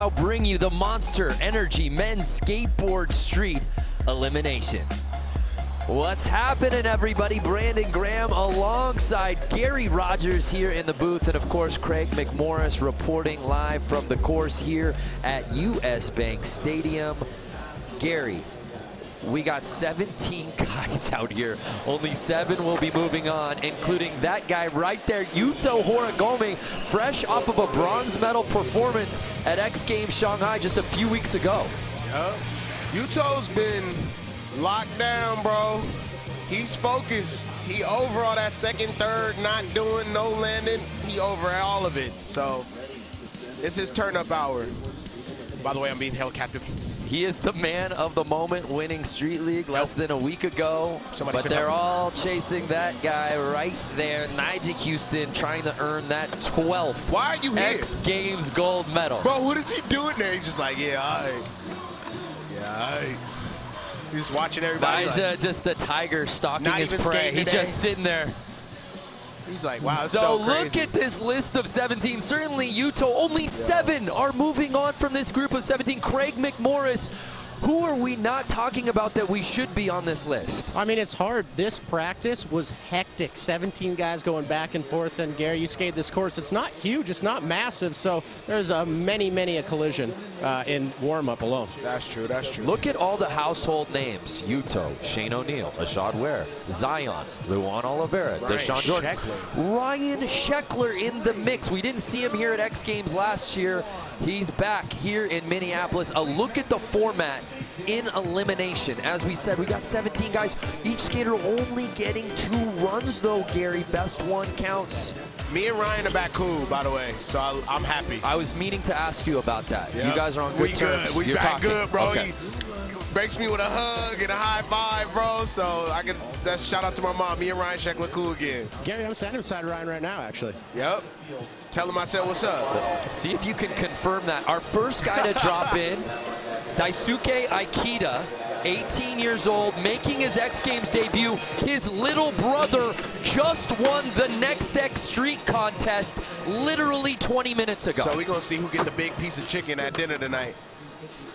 I'll bring you the Monster Energy Men's Skateboard Street Elimination. What's happening, everybody? Brandon Graham alongside Gary Rogers here in the booth, and of course Craig McMorris reporting live from the course here at US Bank Stadium. Gary, we got 17 guys out here. Only 7 will be moving on, including that guy right there, Yuto Horigome, fresh off of a bronze medal performance at X Games Shanghai just a few weeks ago. Yep. Yuto's been locked down, bro. He's focused. He over all that second, third, not doing, no landing. He over all of it. So it's his turn-up hour. By the way, I'm being held captive. He is the man of the moment, winning Street League less than a week ago. But they're all chasing that guy right there, Nigel Houston, trying to earn that 12th Why are you here? X Games gold medal. Bro, what is he doing there? He's just like, yeah, all right. Yeah, all right. He's just watching everybody. Nigel, like, just the tiger stalking his prey. He's just sitting there. He's like, wow, so crazy. Look at this list of 17. Certainly Yuto, only 7 are moving on from this group of 17. Craig McMorris, who are we not talking about that we should be on this list? I mean, it's hard. This practice was hectic. 17 guys going back and forth. And Gary, you skated this course. It's not huge. It's not massive. So there's many a collision in warm-up alone. That's true. That's true. Look at all the household names. Yuto, Shane O'Neill, Ashad Ware, Zion, Luan Oliveira, Deshaun Jordan. Ryan Sheckler in the mix. We didn't see him here at X Games last year. He's back here in Minneapolis. A look at the format in elimination. As we said, we got 17 guys. Each skater only getting 2 runs, though, Gary. Best one counts. Me and Ryan are back cool, by the way, so I'm happy. I was meaning to ask you about that. Yep. You guys are on good terms. We back good, bro. Okay. He breaks me with a hug and a high five, bro. So I can. That's shout out to my mom. Me and Ryan Sheckler cool again. Gary, I'm standing beside Ryan right now, actually. Yep. Tell him I said what's up. See if you can confirm that. Our first guy to drop in, Daisuke Aikida, 18 years old, making his X Games debut. His little brother just won the Next X Street contest literally 20 minutes ago. So we're going to see who get the big piece of chicken at dinner tonight.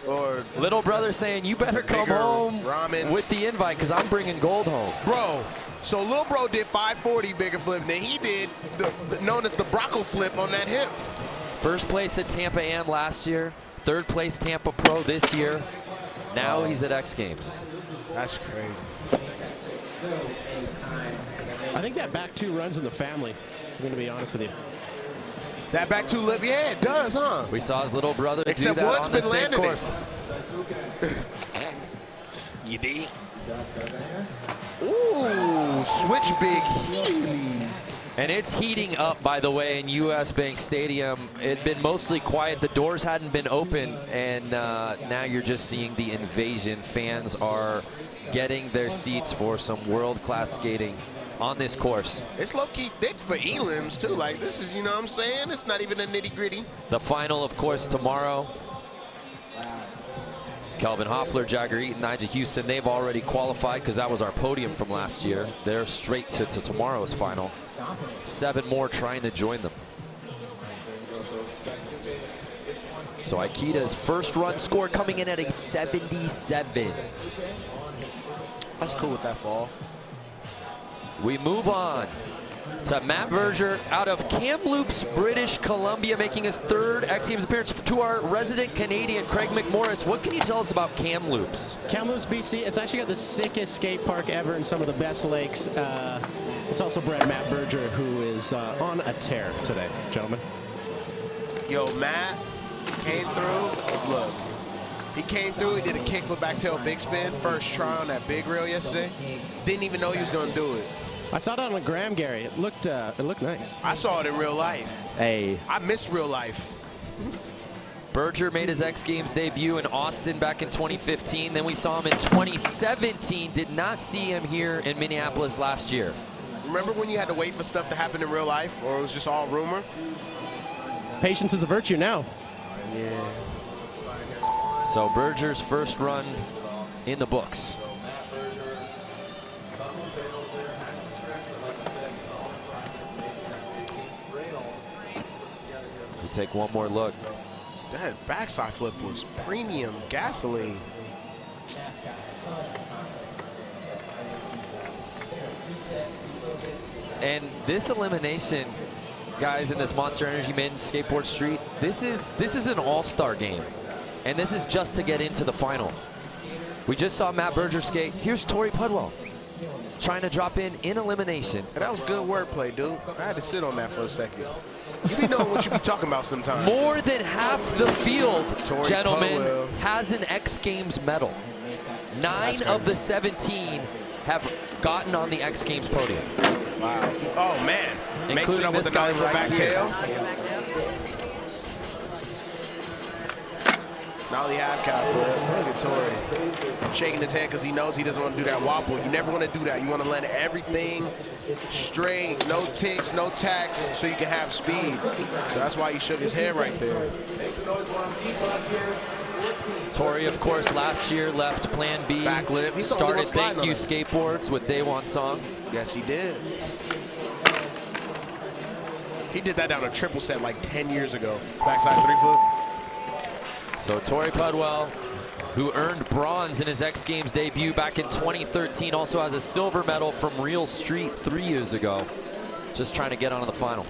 Or little brother saying, you better come home ramen with the invite because I'm bringing gold home. Bro, so Lil Bro did 540 bigger flip, and then he did known as the Brocco flip on that hip. First place at Tampa Am last year, 3rd place Tampa Pro this year. Now he's at X Games. That's crazy. I think that back 2 runs in the family. I'm going to be honest with you. That back 2 lip, yeah, it does, huh? We saw his little brother Except do that one's on the been same landing course. You dig? Ooh, switch big Healy. And it's heating up, by the way, in US Bank Stadium. It had been mostly quiet. The doors hadn't been open, and now you're just seeing the invasion. Fans are getting their seats for some world-class skating on this course. It's low-key thick for elims, too. Like, this is, you know what I'm saying? It's not even a nitty-gritty. The final, of course, tomorrow. Kelvin Hoffler, Jagger Eaton, Nigel Houston, they've already qualified because that was our podium from last year. They're straight to tomorrow's final. 7 more trying to join them. So Aikida's first run score coming in at a 77. That's cool with that fall. We move on to Matt Berger out of Kamloops, British Columbia, making his 3rd X Games appearance, to our resident Canadian, Craig McMorris. What can you tell us about Kamloops? Kamloops, BC, it's actually got the sickest skate park ever and some of the best lakes. It's also bred Matt Berger, who is on a tear today, gentlemen. Yo, Matt came through. Look, he came through. He did a kickflip back tail big spin. First try on that big rail yesterday. Didn't even know he was going to do it. I saw it on the gram, Gary. It looked nice. I saw it in real life. Hey. I miss real life. Berger made his X Games debut in Austin back in 2015. Then we saw him in 2017. Did not see him here in Minneapolis last year. Remember when you had to wait for stuff to happen in real life, or it was just all rumor? Patience is a virtue now. Yeah. So Berger's first run in the books. We take one more look. That backside flip was premium gasoline. And this elimination, guys, in this Monster Energy Men's Skateboard Street, this is an all-star game. And this is just to get into the final. We just saw Matt Berger skate. Here's Tori Pudwell trying to drop in elimination. And that was good wordplay, dude. I had to sit on that for a second. You be knowing what you be talking about sometimes. More than half the field, Tori gentlemen, Pudwell has an X Games medal. 9 of the 17 have gotten on the X Games podium. Wow. Oh, man. Makes it Including up this with the guy nollie flip right back here. tail. Nollie half cow flip. Look at Tori. Shaking his head because he knows he doesn't want to do that wobble. You never want to do that. You want to let everything straight, no ticks, no tacks, so you can have speed. So that's why he shook his head right there. Tori, of course, last year left Plan B. Backlip. He's Started Thank You Skateboards with Day One Song. Yes, he did. He did that down a triple set like 10 years ago. Backside 3 flip. So Tori Pudwell, who earned bronze in his X Games debut back in 2013, also has a silver medal from Real Street 3 years ago. Just trying to get onto the final.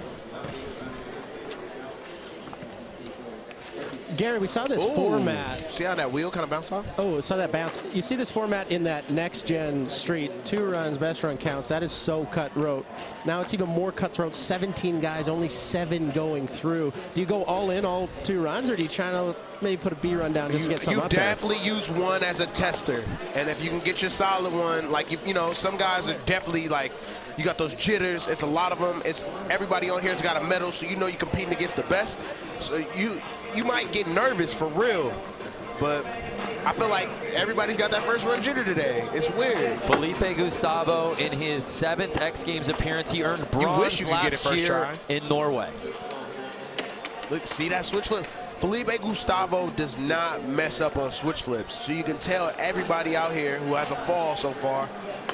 Gary, we saw this format. See how that wheel kind of bounced off? Oh, saw that bounce. You see this format in that next gen street. 2 runs, best run counts. That is so cutthroat. Now it's even more cutthroat. 17 guys, only 7 going through. Do you go all in all 2 runs, or do you try to maybe put a B run down just to get some up there? You definitely use one as a tester. And if you can get your solid one, like, you know, some guys are definitely like, you got those jitters. It's a lot of them. It's everybody on here's got a medal, so you know you're competing against the best. So you might get nervous for real, but I feel like everybody's got that first run jitter today. It's weird. Felipe Gustavo, in his 7th X Games appearance, he earned bronze last year in Norway. Look, see that switch flip? Felipe Gustavo does not mess up on switch flips, so you can tell everybody out here who has a fall so far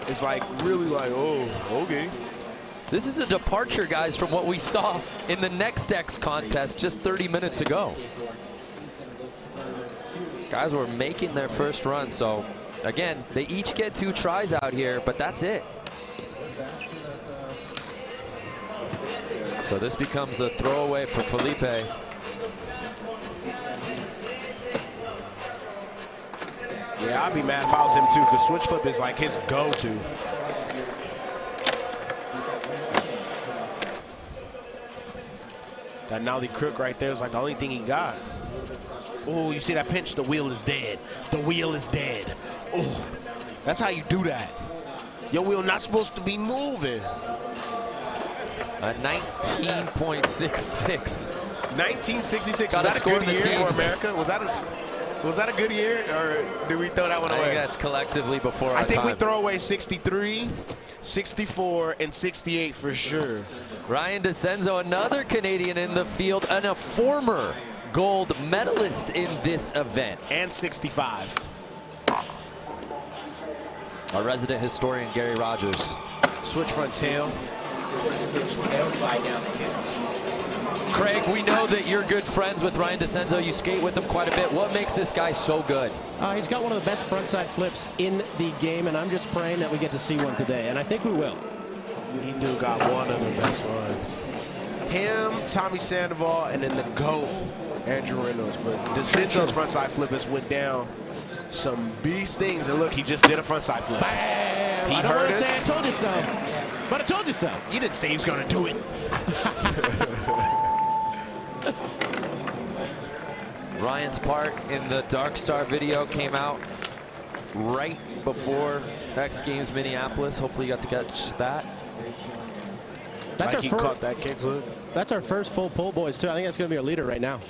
is like really like, oh, okay. This is a departure, guys, from what we saw in the next X contest just 30 minutes ago. Guys were making their first run, so again, they each get 2 tries out here, but that's it. So this becomes a throwaway for Felipe. Yeah, I'd be mad if I was him too, because switch flip is like his go-to. That nollie crook right there is like the only thing he got. Oh, you see that pinch? The wheel is dead. The wheel is dead. Oh, that's how you do that. Your wheel not supposed to be moving. A 19.66. 1966. Was that a good year for America? Was that a good year, or did we throw that one away? I think that's collectively before our time. I think we throw away 63, 64, and 68 for sure. Ryan DeCenzo, another Canadian in the field, and a former gold medalist in this event. And 65. Our resident historian, Gary Rogers. Switch front tail. Craig, we know that you're good friends with Ryan DeCenzo. You skate with him quite a bit. What makes this guy so good? He's got one of the best frontside flips in the game, and I'm just praying that we get to see one today, and I think we will. He do got one of the best runs. Him, Tommy Sandoval, and then the GOAT, Andrew Reynolds. But DeCenzo's frontside flip has went down some beast things, and look, he just did a frontside flip. Bam! He I don't heard want to us. say I told you so, but I told you so. You didn't say he was going to do it. Ryan's part in the Dark Star video came out right before X Games Minneapolis. Hopefully you got to catch that. That's like he caught that kickflip. That's our first full pull, boys, too. I think that's going to be our leader right now.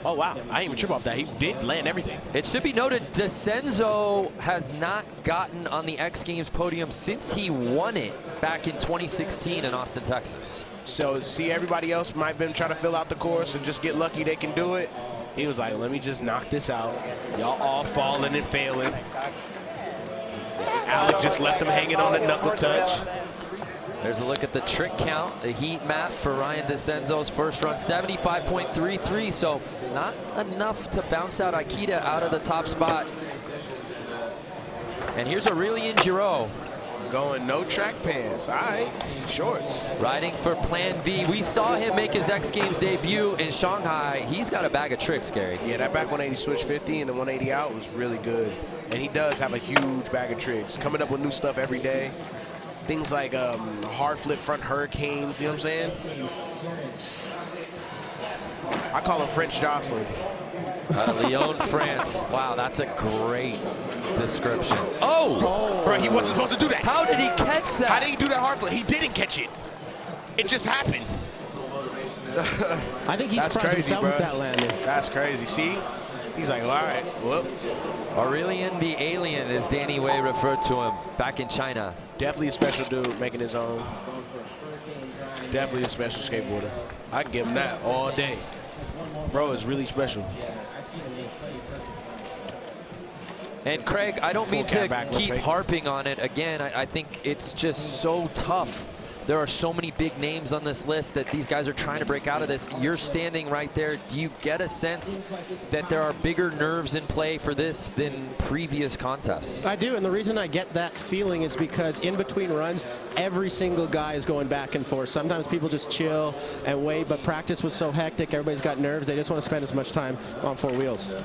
Oh, wow. I didn't even trip off that. He did land everything. It should be noted, DeCenzo has not gotten on the X Games podium since he won it back in 2016 in Austin, Texas. So, see, everybody else might have been trying to fill out the course and just get lucky they can do it. He was like, let me just knock this out. Y'all all falling and failing. Alec just left him hanging on a knuckle touch. There's a look at the trick count, the heat map for Ryan DeCenzo's first run, 75.33, so not enough to bounce out Aikita out of the top spot. And here's Aurelien Giraud. Going no track pants. All right, shorts. Riding for Plan B. We saw him make his X Games debut in Shanghai. He's got a bag of tricks, Gary. Yeah, that back 180 switch 50 and the 180 out was really good. And he does have a huge bag of tricks. Coming up with new stuff every day. Things like hard flip front hurricanes, you know what I'm saying? I call him French Jocelyn. Lyon, France. Wow, that's a great description. Oh! Bro, he wasn't supposed to do that. How did he catch that? How did he do that hard flip? He didn't catch it. It just happened. I think he surprised himself with that landing. That's crazy. See? He's like, all right, whoop. Aurelien the Alien, as Danny Wei referred to him back in China. Definitely a special dude, making his own. Definitely a special skateboarder. I can give him that all day. Bro is really special. And Craig, I don't mean to keep harping on it again. I think it's just so tough. There are so many big names on this list that these guys are trying to break out of this. You're standing right there. Do you get a sense that there are bigger nerves in play for this than previous contests? I do, and the reason I get that feeling is because in between runs, every single guy is going back and forth. Sometimes people just chill and wait, but practice was so hectic, everybody's got nerves. They just want to spend as much time on four wheels.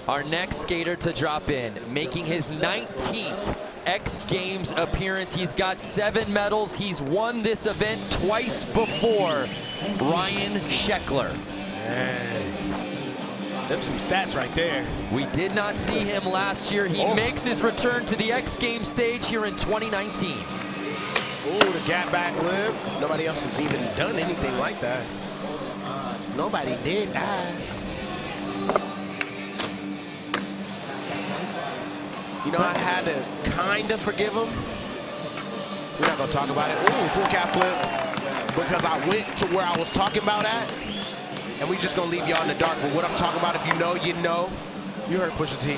Our next skater to drop in, making his 19th X Games appearance. He's got 7 medals. He's won this event twice before. Ryan Sheckler. There's some stats right there. We did not see him last year. He makes his return to the X Games stage here in 2019. Ooh, the gap back lip. Nobody else has even done anything like that. Nobody did that. You know, I had to kind of forgive him. We're not going to talk about it. Ooh, full cap flip. Because I went to where I was talking about at. And we just going to leave y'all in the dark. But what I'm talking about, if you know, you know. You heard Pusha T.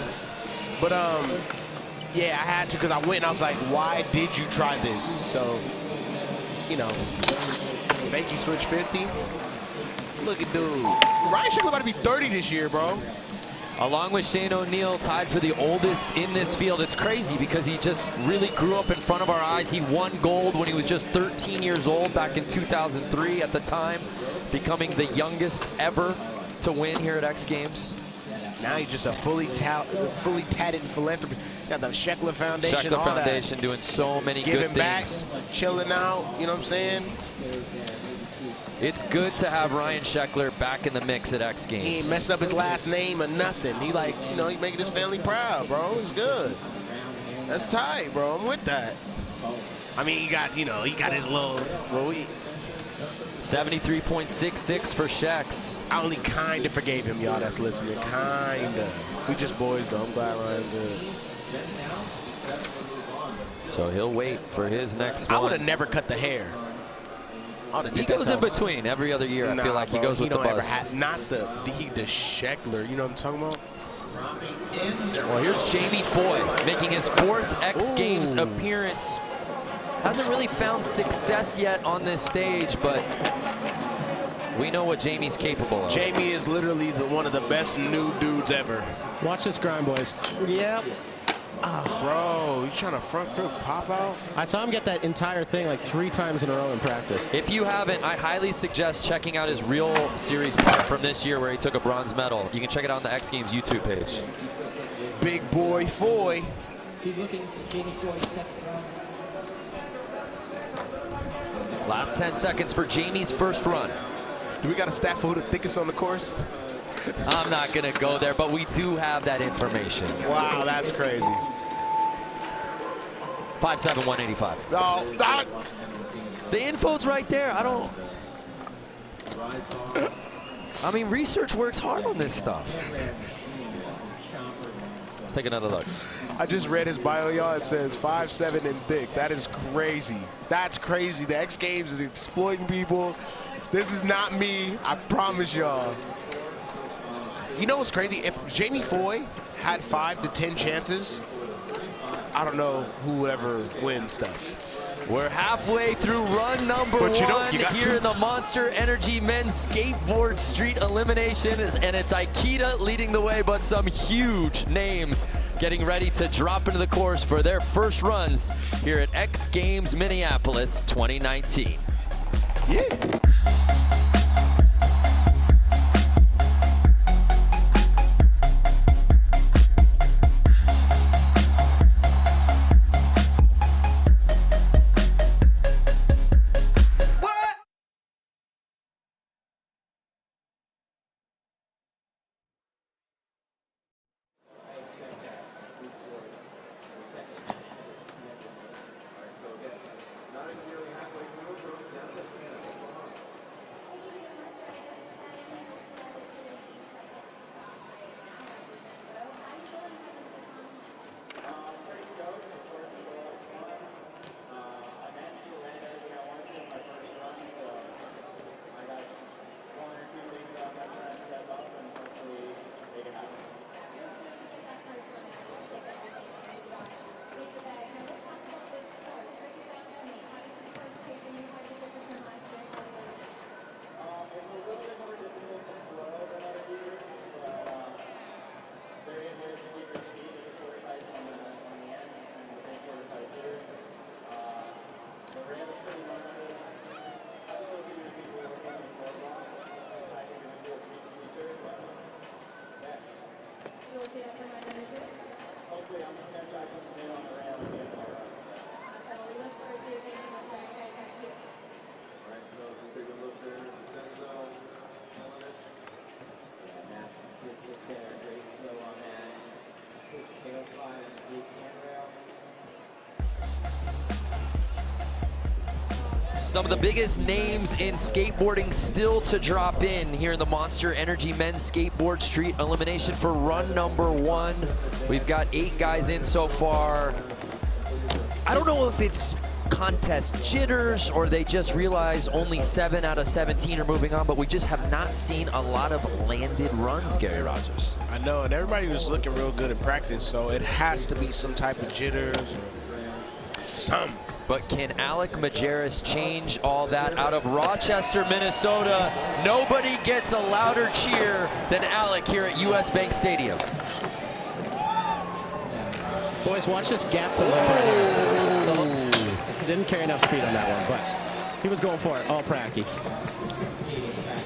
But, yeah, I had to because I went and I was like, why did you try this? So, you know, fakey switch 50. Look at dude. Ryan Sheckler about to be 30 this year, bro. Along with Shane O'Neill, tied for the oldest in this field. It's crazy because he just really grew up in front of our eyes. He won gold when he was just 13 years old back in 2003 at the time, becoming the youngest ever to win here at X Games. Now he's just a fully tatted philanthropist. Got the Sheckler Foundation, Sheckler Foundation doing so many good things. Back, chilling out, you know what I'm saying? It's good to have Ryan Sheckler back in the mix at X Games. He ain't messed up his last name or nothing. He like, you know, he making his family proud, bro. It's good. That's tight, bro. I'm with that. I mean, he got, you know, he got his little, 73.66 for Shex. I only kind of forgave him, y'all that's listening. Kind of. We just boys, though. I'm glad Ryan's good. So he'll wait for his next one. I would have never cut the hair. He goes in between every other year. I feel like he goes with the buzz. Not the Sheckler. You know what I'm talking about? Well, here's Jamie Foy making his 4th X Games appearance. Hasn't really found success yet on this stage, but we know what Jamie's capable of. Jamie is literally one of the best new dudes ever. Watch this grind, boys. Yep. Bro, he's trying to front flip pop out. I saw him get that entire thing like 3 times in a row in practice. If you haven't, I highly suggest checking out his real series part from this year where he took a bronze medal. You can check it out on the X Games YouTube page. Big boy Foy. Last 10 seconds for Jamie's first run. Do we got a stat for who the thickest on the course? I'm not going to go there, but we do have that information. Wow, that's crazy. 5'7", 185. Oh, the info's right there. I mean, research works hard on this stuff. Let's take another look. I just read his bio, y'all. It says 5'7" and thick. That is crazy. That's crazy. The X Games is exploiting people. This is not me. I promise y'all. You know what's crazy? If Jamie Foy had 5 to 10 chances, I don't know who would ever win stuff. We're halfway through run number one here in the Monster Energy Men's Skateboard Street Elimination, and it's Aikita leading the way, but some huge names getting ready to drop into the course for their first runs here at X Games Minneapolis 2019. Yeah. Hopefully I'm going to try something new on the rail and get more runs. So we look forward to it. Thanks so much for your guys' time too. All right, so if we take a look there, the 10 zone, massive quick look there, great flow on that. Quick tail slide on the handrail. Some of the biggest names in skateboarding still to drop in here in the Monster Energy Men's Skateboard Street Elimination for run number one. We've got 8 guys in so far. I don't know if it's contest jitters or they just realize only 7 out of 17 are moving on, but we just have not seen a lot of landed runs, Gary Rogers. I know, and everybody was looking real good in practice, so it has to be some type of jitters or something. But can Alec Majerus change all that? Out of Rochester, Minnesota, nobody gets a louder cheer than Alec here at US Bank Stadium. Boys, watch this gap to limber. Didn't carry enough speed on that one, but he was going for it, all pracky.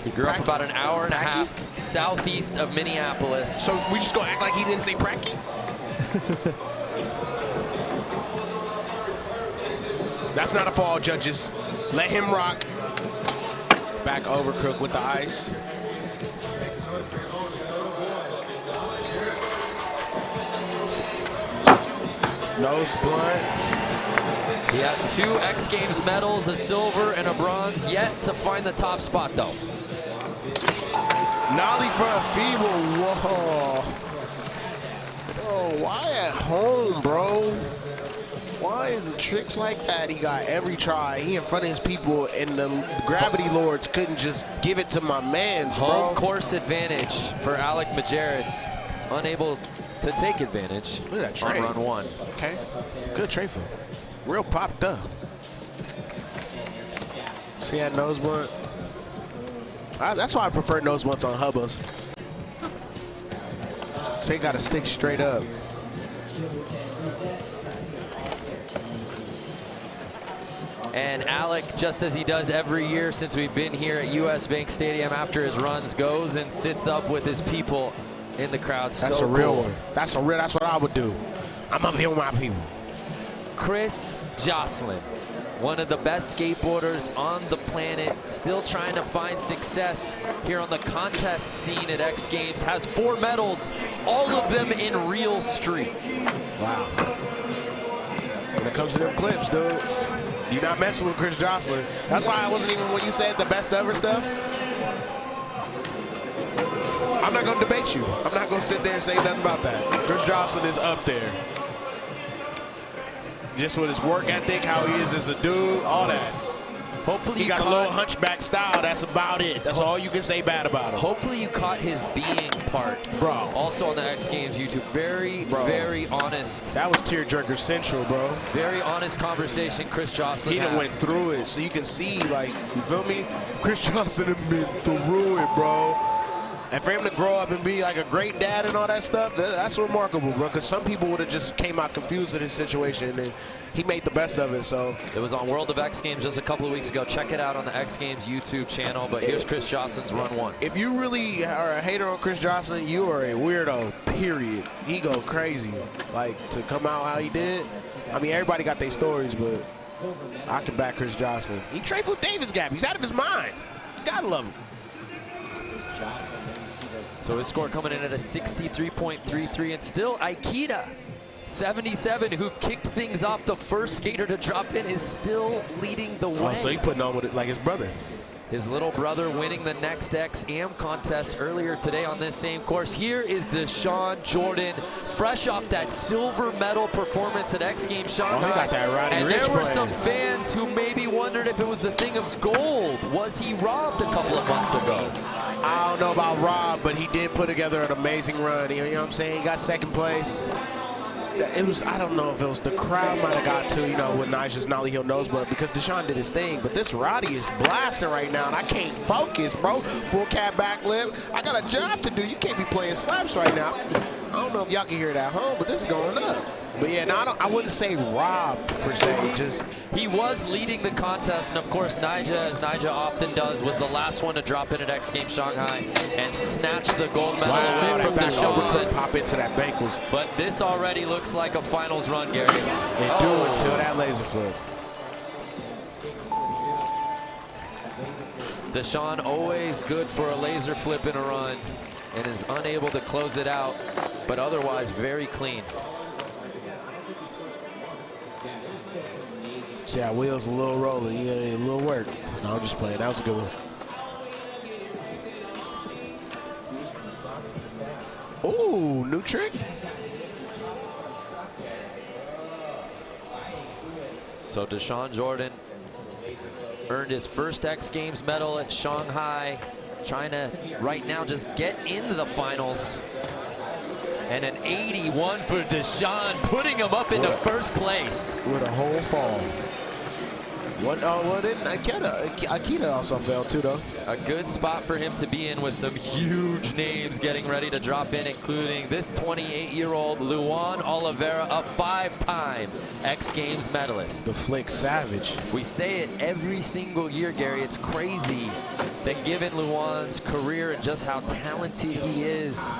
He grew up about an hour and a half southeast of Minneapolis. So we just gonna act like he didn't say pracky? That's not a fall, judges. Let him rock. Back overcook with the ice. Nose blunt. He has 2 X Games medals, a silver and a bronze, yet to find the top spot though. Nollie for a feeble. Whoa. Oh, why at home, bro? Why is the tricks like that? He got every try. He in front of his people, and the Gravity Lords couldn't just give it to my mans, bro. Home course advantage for Alec Majerus. Unable to take advantage Look at that on tray. run one. Okay, good tray flip. Real popped up. See that nose blunt? That's why I prefer nose blunts on Hubbas. So they got to stick straight up. And Alec, just as he does every year since we've been here at US Bank Stadium after his runs, goes and sits up with his people in the crowd. That's so a real cool. one. That's what I would do. I'm up here with my people. Chris Jocelyn, one of the best skateboarders on the planet, still trying to find success here on the contest scene at X Games, has 4 medals, all of them in real street. Wow. When it comes to them clips, dude, you're not messing with Chris Jocelyn. That's why I wasn't even, when you said the best ever stuff, I'm not going to debate you. I'm not going to sit there and say nothing about that. Chris Jocelyn is up there. Just with his work ethic, how he is as a dude, all that. Hopefully he you got a caught, little hunchback style. That's about it. That's all you can say bad about him. hopefully you caught his being part. Bro. Also on the X Games YouTube. Very honest. That was tearjerker central, bro. Very honest conversation Chris Jocelyn He done had. went through it, so you can see, like, you feel me? Chris Johnson done been through it, bro. And for him to grow up and be like a great dad and all that stuff, that's remarkable, bro. Because some people would have just came out confused in his situation, and he made the best of it. So It was on World of X Games just a couple of weeks ago. Check it out on the X Games YouTube channel. But here's Chris Jocelyn's run one. if you really are a hater on Chris Johnson, you are a weirdo, period. He go crazy. Like, to come out how he did, I mean, everybody got their stories, but I can back Chris Johnson. He trade Flip Davis gap. He's out of his mind. You gotta love him. So his score coming in at a 63.33, and still Aikida, 77, who kicked things off the first skater to drop in, is still leading the way. Oh, so he putting on with it like his brother. His little brother winning the Next X Am contest earlier today on this same course. Here is Deshaun Jordan, fresh off that silver medal performance at X Games Shanghai. Oh, he got that Roddy and Ricch there were plan. some fans who maybe wondered if it was the thing of gold. Was he robbed a couple of months ago? I don't know about Rob, but he did put together an amazing run. You know what I'm saying? He got second place. It was, I don't know if it was the crowd might have got to, you know, with Nigel's Nolly Hill nose, but because Deshaun did his thing. But this Roddy is blasting right now, and I can't focus, bro. Full cat backflip. I got a job to do. You can't be playing slaps right now. I don't know if y'all can hear it at home, but this is going up. But yeah, no, I wouldn't say robbed per se. Just He was leading the contest, and of course, Nyjah, as Nyjah often does, was the last one to drop in at X Games Shanghai and snatch the gold medal away from that overcut Deshaun. pop into that bank was But this already looks like a finals run, Gary. it do until that laser flip. Deshaun always good for a laser flip in a run and is unable to close it out, but otherwise very clean. Yeah, wheels a little rolling. You need a little work. No, I'm just playing. That was a good one. Ooh, new trick. So Deshaun Jordan earned his first X Games medal at Shanghai, trying to right now just get into the finals. And an 81 for Deshaun, putting him up into first place. With a whole fall. Well, then Akita also fell too, though. A good spot for him to be in with some huge names getting ready to drop in, including this 28-year-old Luan Oliveira, a 5-time X Games medalist. The flick savage. We say it every single year, Gary. It's crazy that given Luan's career and just how talented he is,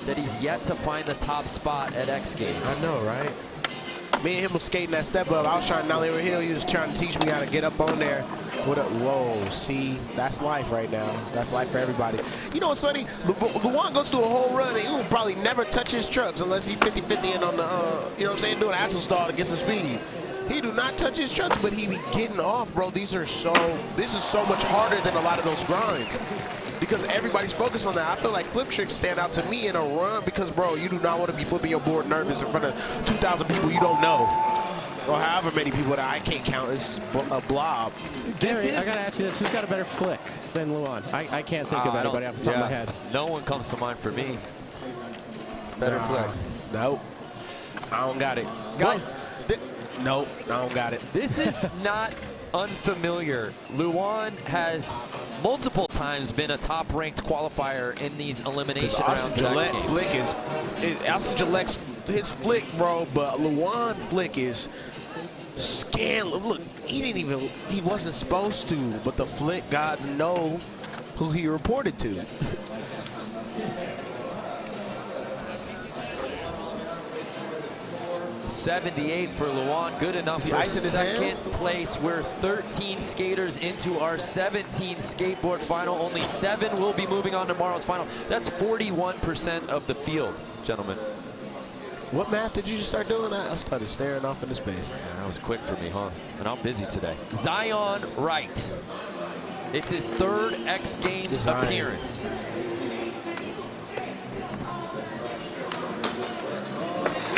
that he's yet to find the top spot at X Games. I know, right? Me and him was skating that step up. I was trying to nollie over hill. He was trying to teach me how to get up on there. Whoa, see, that's life right now. That's life for everybody. You know what's funny? Luan goes through a whole run and he will probably never touch his trucks unless he 50-50 in on the, you know what I'm saying, doing an axle stall to get some speed. He do not touch his trucks, but he be getting off, bro. This is so much harder than a lot of those grinds. Because everybody's focused on that. I feel like flip tricks stand out to me in a run because, bro, you do not want to be flipping your board nervous in front of 2,000 people you don't know. Or however many people that I can't count. It's a blob. Gary, I got to ask you this. Who's got a better flick than Luan? I can't think of anybody off the top of my head. No one comes to mind for me. Better flick. Nope. I don't got it. Guys, nope, I don't got it. this is not unfamiliar. Luan has multiple times been a top-ranked qualifier in these elimination rounds. Austin Gillette flick is Austin Gillette's his flick, bro, but Luan flick is scandalous. Look, he wasn't supposed to, but the flick gods know who he reported to. 78 for Luan, good enough for second place. We're 13 skaters into our 17 skateboard final. Only 7 will be moving on to tomorrow's final. That's 41% of the field, gentlemen. What math did you just start doing? I started staring off into space. Yeah, that was quick for me, huh? And I'm busy today. Zion Wright. It's his 3rd X Games appearance.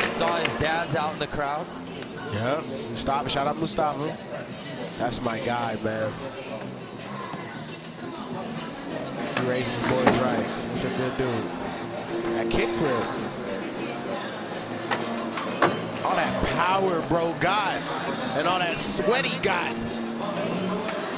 Saw his dad's out in the crowd. Yeah, shout out Mustafa. That's my guy, man. He raised his boys right. He's a good dude. That kickflip. All that power bro got and all that sweat he got.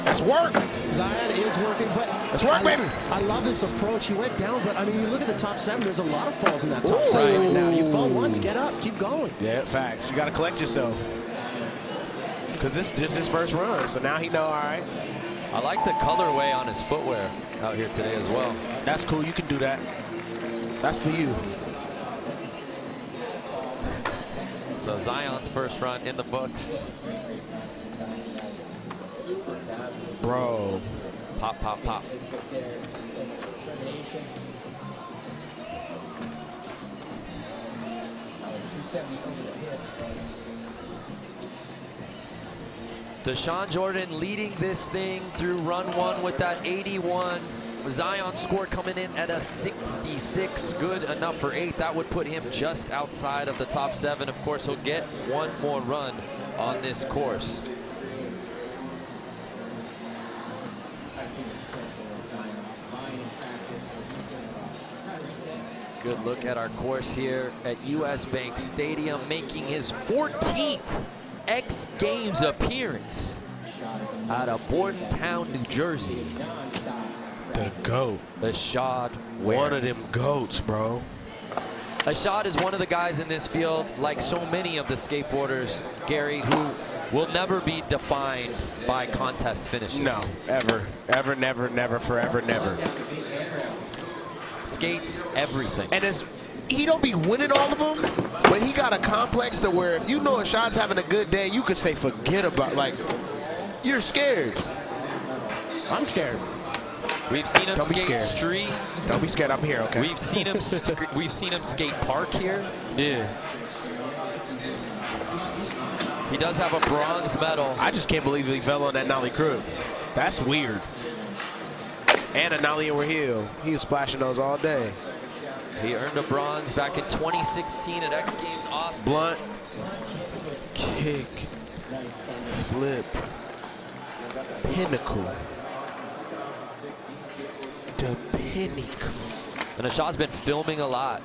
That's work. Zion is working, but that's work, baby. I love this approach. He went down, but I mean, you look at the top 7, there's a lot of falls in that top 7 right now. You fall once, get up, keep going. Yeah, facts. You got to collect yourself. Because this is just his first run, so now he know, all right. I like the colorway on his footwear out here today as well. That's cool. You can do that. That's for you. So Zion's first run in the books. Bro. Pop, pop, pop. Deshaun Jordan leading this thing through run 1 with that 81. Zion's score coming in at a 66, good enough for 8. That would put him just outside of the top 7. Of course, he'll get one more run on this course. Good look at our course here at US Bank Stadium, making his 14th X Games appearance out of Bordentown, New Jersey. The GOAT. Ashad Ware. One of them GOATs, bro. Ashad is one of the guys in this field, like so many of the skateboarders, Gary, who will never be defined by contest finishes. No, ever. Ever, never, never, forever, never. Skates everything. And he don't be winning all of them, but he got a complex to where if you know Ashad's having a good day, you could say forget about, like, you're scared. I'm scared. We've seen him skate street. Don't be scared. I'm here. Okay. We've seen him skate park here. Yeah. He does have a bronze medal. I just can't believe he fell on that nollie crook. That's weird. And a nollie over heel. He was splashing those all day. He earned a bronze back in 2016 at X Games Austin. Blunt, kick, flip, pinnacle. The pinnacle. And Ashad's been filming a lot.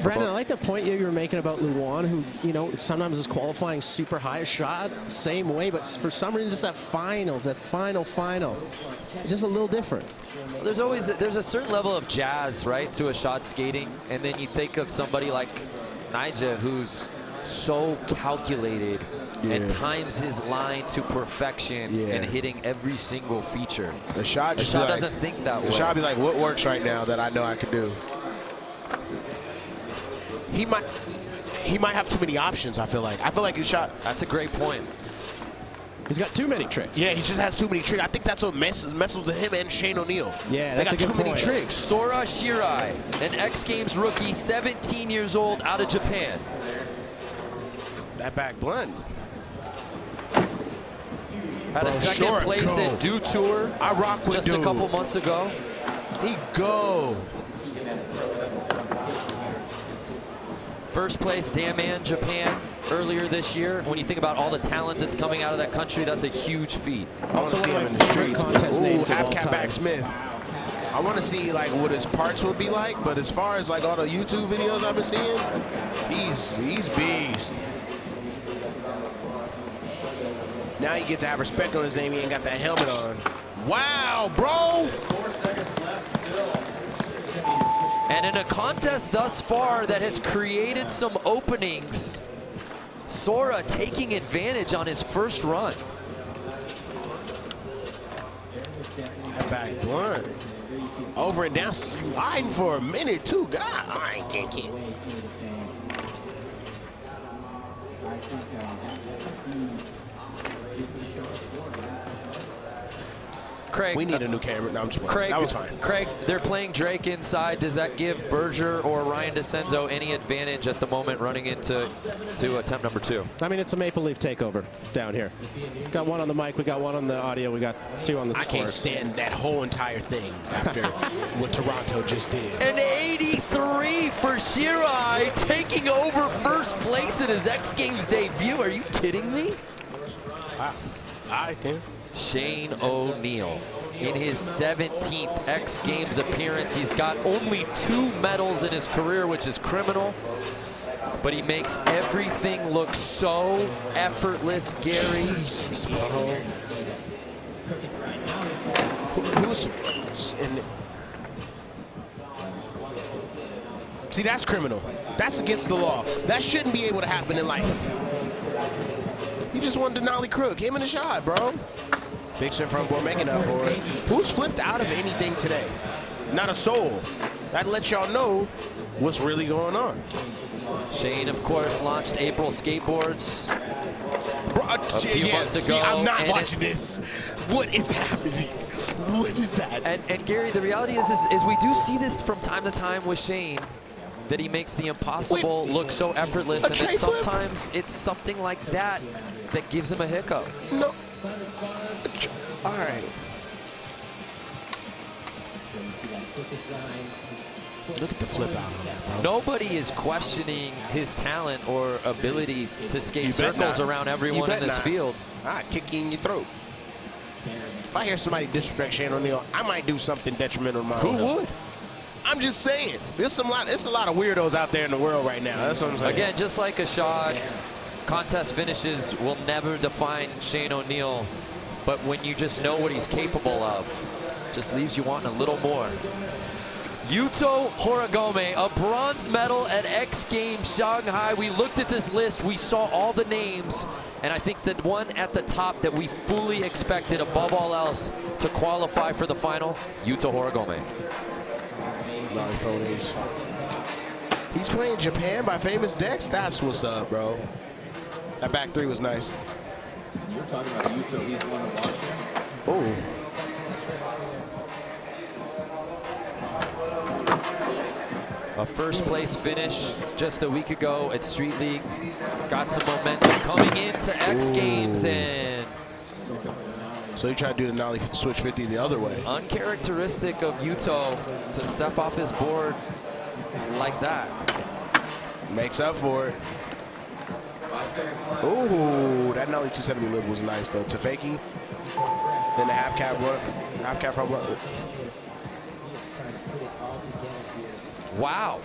Brandon, I like the point you were making about Luan, who, you know, sometimes is qualifying super high shot, same way, but for some reason, just that finals, that final, it's just a little different. There's a certain level of jazz, right, to Ashad skating, and then you think of somebody like Nyjah, who's so calculated and times his line to perfection and hitting every single feature. Ashad doesn't think that way. Ashad be like, what works right now that I know I can do? He might have too many options, I feel like. Ashad. That's a great point. He's got too many tricks. Yeah, he just has too many tricks. I think that's what messes with him and Shane O'Neill. Yeah, they that's got a good too many point. tricks. Sora Shirai, an X Games rookie, 17 years old, out of Japan. That back blunt. Had a second place at Do Tour I rock with just a couple months ago. He go. First place, Daeman, Japan, earlier this year. When you think about all the talent that's coming out of that country, that's a huge feat. I want to see him in the streets. Half cat back Smith. I want to see like what his parts will be like, but as far as like all the YouTube videos I've been seeing, he's beast. Now you get to have respect on his name. He ain't got that helmet on. Wow, bro. And in a contest thus far that has created some openings, Sora taking advantage on his first run. That back blunt. Over and down, sliding for a minute too. God, I ain't thinking. Craig, we need a new camera. No, I'm just playing. Craig, That was fine. Craig, they're playing Drake inside. Does that give Berger or Ryan DeCenzo any advantage at the moment running into attempt number 2? I mean, it's a Maple Leaf takeover down here. Got one on the mic, we got one on the audio, we got 2 on the I can't stand that whole entire thing after what Toronto just did. An 83 for Shirai, taking over first place in his X Games debut. Are you kidding me? Wow. All right, then. Shane O'Neill in his 17th X Games appearance. He's got only 2 medals in his career, which is criminal. But he makes everything look so effortless, Gary. Jesus, bro. See, that's criminal. That's against the law. That shouldn't be able to happen in life. You just want Denali Crook. Him in the shot, bro. Big spin front board making up for it. Who's flipped out of anything today? Not a soul. That lets y'all know what's really going on. Shane, of course, launched April Skateboards a few months ago. See, I'm not and watching this. What is happening? What is that? And Gary, the reality is we do see this from time to time with Shane, that he makes the impossible look so effortless, and then sometimes it's something like that that gives him a hiccup. No. All right. Look at the flip out on that, bro. Nobody is questioning his talent or ability to skate circles around everyone in this field. Kick you in your throat. If I hear somebody disrespect Shane O'Neill, I might do something detrimental to my own Who health. would? I'm just saying. There's a lot of weirdos out there in the world right now. That's what I'm saying. Again, just like Ashad, contest finishes will never define Shane O'Neill, but when you just know what he's capable of, just leaves you wanting a little more. Yuto Horigome, a bronze medal at X Games Shanghai. We looked at this list, we saw all the names, and I think the one at the top that we fully expected above all else to qualify for the final, Yuto Horigome. He's playing Japan by Famous Dex. That's what's up, bro. That back 3 was nice. You're talking about Yuto, he's the one to watch. Oh. A first place finish just a week ago at Street League. Got some momentum coming into X Games, and so he tried to do the nollie switch 50 the other way. Uncharacteristic of Yuto to step off his board like that. Makes up for it. Ooh, that nollie 270 live was nice though. To fakie, then the half cap work, half cap front work. Wow.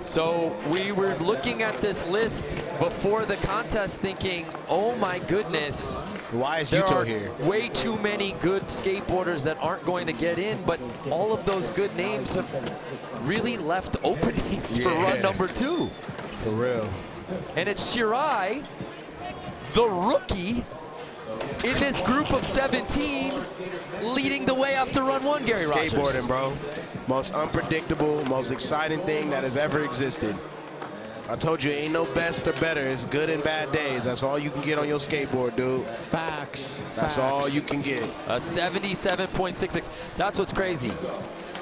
So we were looking at this list before the contest thinking, oh my goodness. Why is there Yuto are here? Way too many good skateboarders that aren't going to get in, but all of those good names have really left openings for run number 2. For real. And it's Shirai, the rookie, in this group of 17, leading the way after run 1, Gary Rogers. Skateboarding, bro. Most unpredictable, most exciting thing that has ever existed. I told you, ain't no best or better. It's good and bad days. That's all you can get on your skateboard, dude. Facts. That's all you can get. A 77.66. That's what's crazy.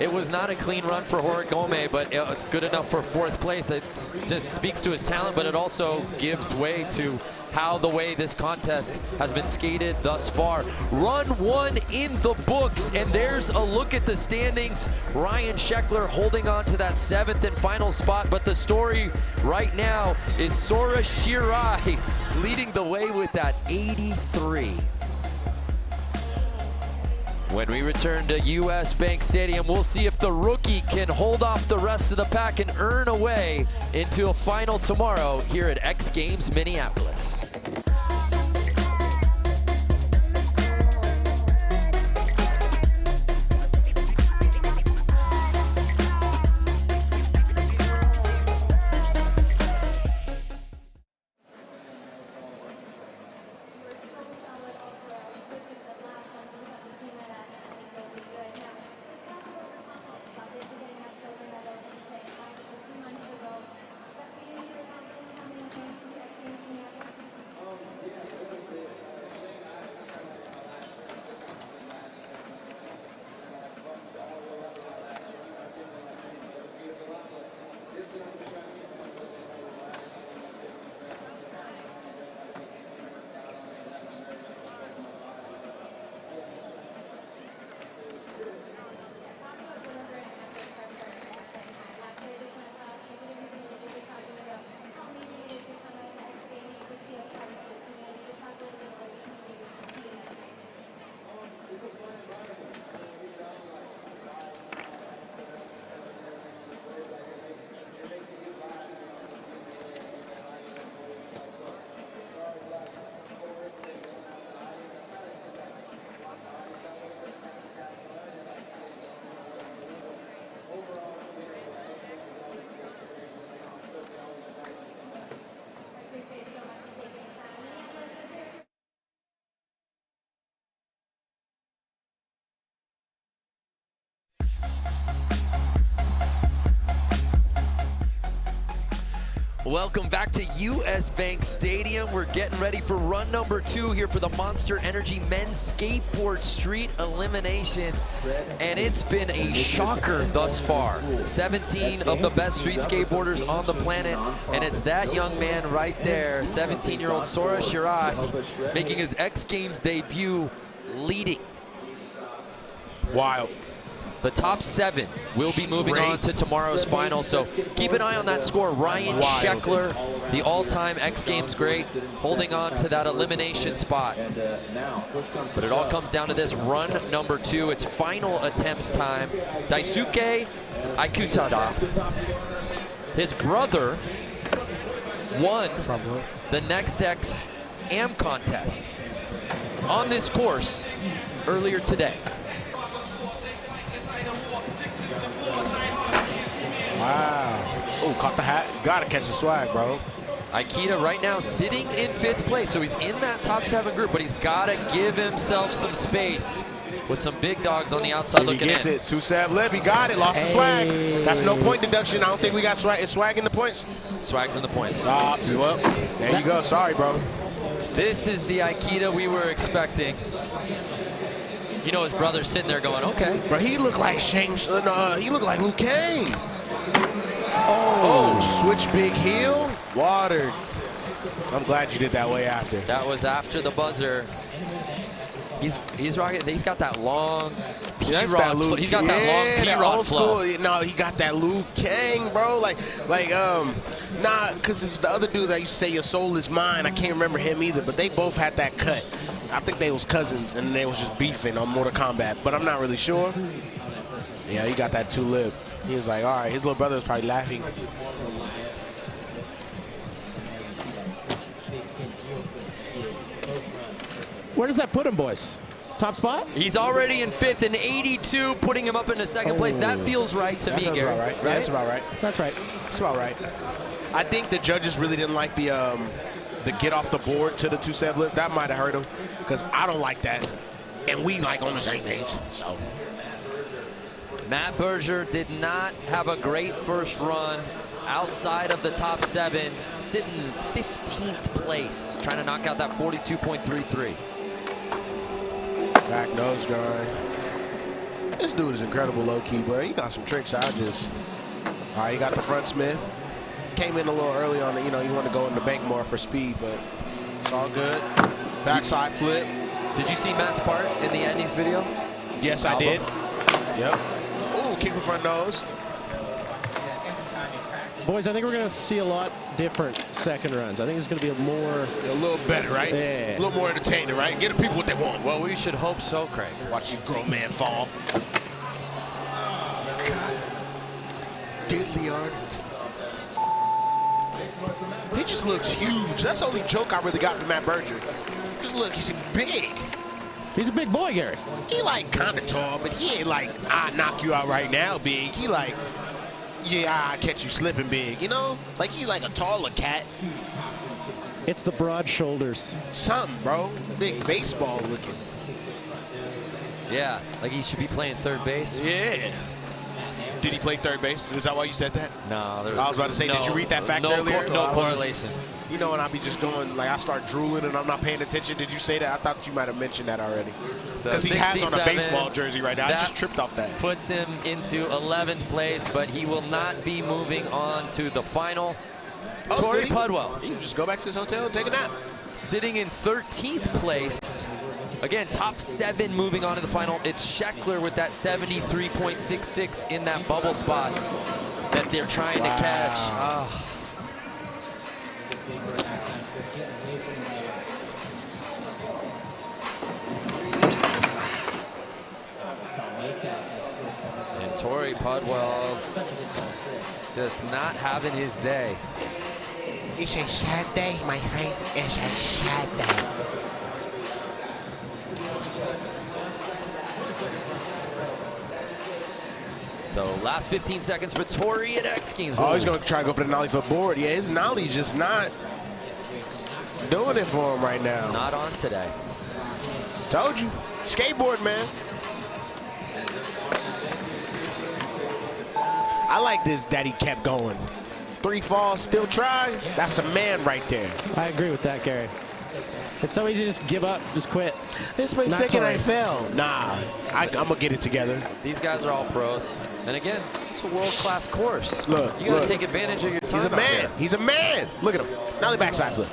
It was not a clean run for Horigome, but it's good enough for 4th place. It just speaks to his talent, but it also gives way to how the way this contest has been skated thus far. Run 1 in the books, and there's a look at the standings. Ryan Sheckler holding on to that 7th and final spot, but the story right now is Sora Shirai leading the way with that 83. When we return to US Bank Stadium, we'll see if the rookie can hold off the rest of the pack and earn a way into a final tomorrow here at X Games Minneapolis. Welcome back to US Bank Stadium. We're getting ready for run number 2 here for the Monster Energy Men's Skateboard Street Elimination. And it's been a shocker thus far. 17 of the best street skateboarders on the planet. And it's that young man right there, 17-year-old Sora Shirai, making his X Games debut, leading. Wild. The top 7 will be moving on to tomorrow's final, so keep an eye on that score. Ryan Scheckler, the all-time X Games great, holding on to that elimination spot. But it all comes down to this run number 2. It's final attempts time. Daisuke Ikutada, his brother, won the Next X AM contest on this course earlier today. Wow. Oh, caught the hat. Gotta catch the swag, bro. Aikida right now sitting in 5th place, so he's in that top 7 group, but he's gotta give himself some space with some big dogs on the outside looking in. He gets it. 2-7 lip. He got it. Lost the swag. That's no point deduction. I don't think we got swag. Is swag in the points? Swag's in the points. Well, there you go. Sorry, bro. This is the Aikida we were expecting. You know, his brother's sitting there going, okay. Bro, he looked like Shane. He looked like Luke Kane. Oh, switch big heel. Watered. I'm glad you did that way after. That was after the buzzer. He's rocking. He's got that long P-Rod. He's got that long P-Rod flow. No, he got that Luke Kang, bro. Nah, because it's the other dude that used to say your soul is mine. I can't remember him either, but they both had that cut. I think they was cousins and they was just beefing on Mortal Kombat, but I'm not really sure. Yeah, he got that 2-lip. He was like, all right, his little brother was probably laughing. Where does that put him, boys? Top spot? He's already in 5th and 82, putting him up into 2nd place. That feels right to me, Gary. Right? Yeah, that's about right. That's right. That's about right. I think the judges really didn't like the get off the board to the 2-7 lip. That might have hurt him, because I don't like that. And we like on the same page, so. Matt Berger did not have a great first run outside of the top 7, sitting 15th place, trying to knock out that 42.33. Back nose guy. This dude is incredible low-key, bro. He got some tricks. All right, he got the front Smith. Came in a little early on the, you want to go in the bank more for speed, but it's all good. Backside flip. Did you see Matt's part in the Andy's video? Yes, I did. Yep. Ooh, kick the front nose. Boys, I think we're going to see a lot different second runs. I think it's going to be a little better, right? Yeah. A little more entertaining, right? Give the people what they want. Well, we should hope so, Craig. Watch you grown man fall. God. Diddly art. He just looks huge. That's the only joke I really got from Matt Berger. Just look, he's big. He's a big boy, Gary. He like kind of tall, but he ain't like, I knock you out right now big. He like, yeah, I catch you slipping big, Like he like a taller cat. It's the broad shoulders. Something, bro. Big baseball looking. Yeah, like he should be playing 3rd base. Yeah. Did he play 3rd base? Is that why you said that? No. I was about to say, did you read that fact earlier? No correlation. When I be just going, like I start drooling and I'm not paying attention. Did you say that? I thought you might have mentioned that already. Because he has on a baseball jersey right now. I just tripped off that. Puts him into 11th place, but he will not be moving on to the final. Tori Pudwell. You can just go back to his hotel and take a nap. Sitting in 13th place. Again, top 7 moving on to the final. It's Scheckler with that 73.66 in that bubble spot that they're trying to catch. Oh. And Tori Pudwell just not having his day. It's a sad day, my friend. It's a sad day. So last 15 seconds for Tori at X Games. Oh, he's going to try to go for the nollie foot board. Yeah, his nollie's just not doing it for him right now. It's not on today. Told you. Skateboard, man. I like this that he kept going. 3 falls, still try. That's a man right there. I agree with that, Gary. It's so easy to just give up, just quit. This my Not second I Torrey. fell. Nah, I'm going to get it together. These guys are all pros. And again, it's a world-class course. Look, you got to look. take advantage of your time. He's a out man. there. He's a man. Look at him. Now the backside flip.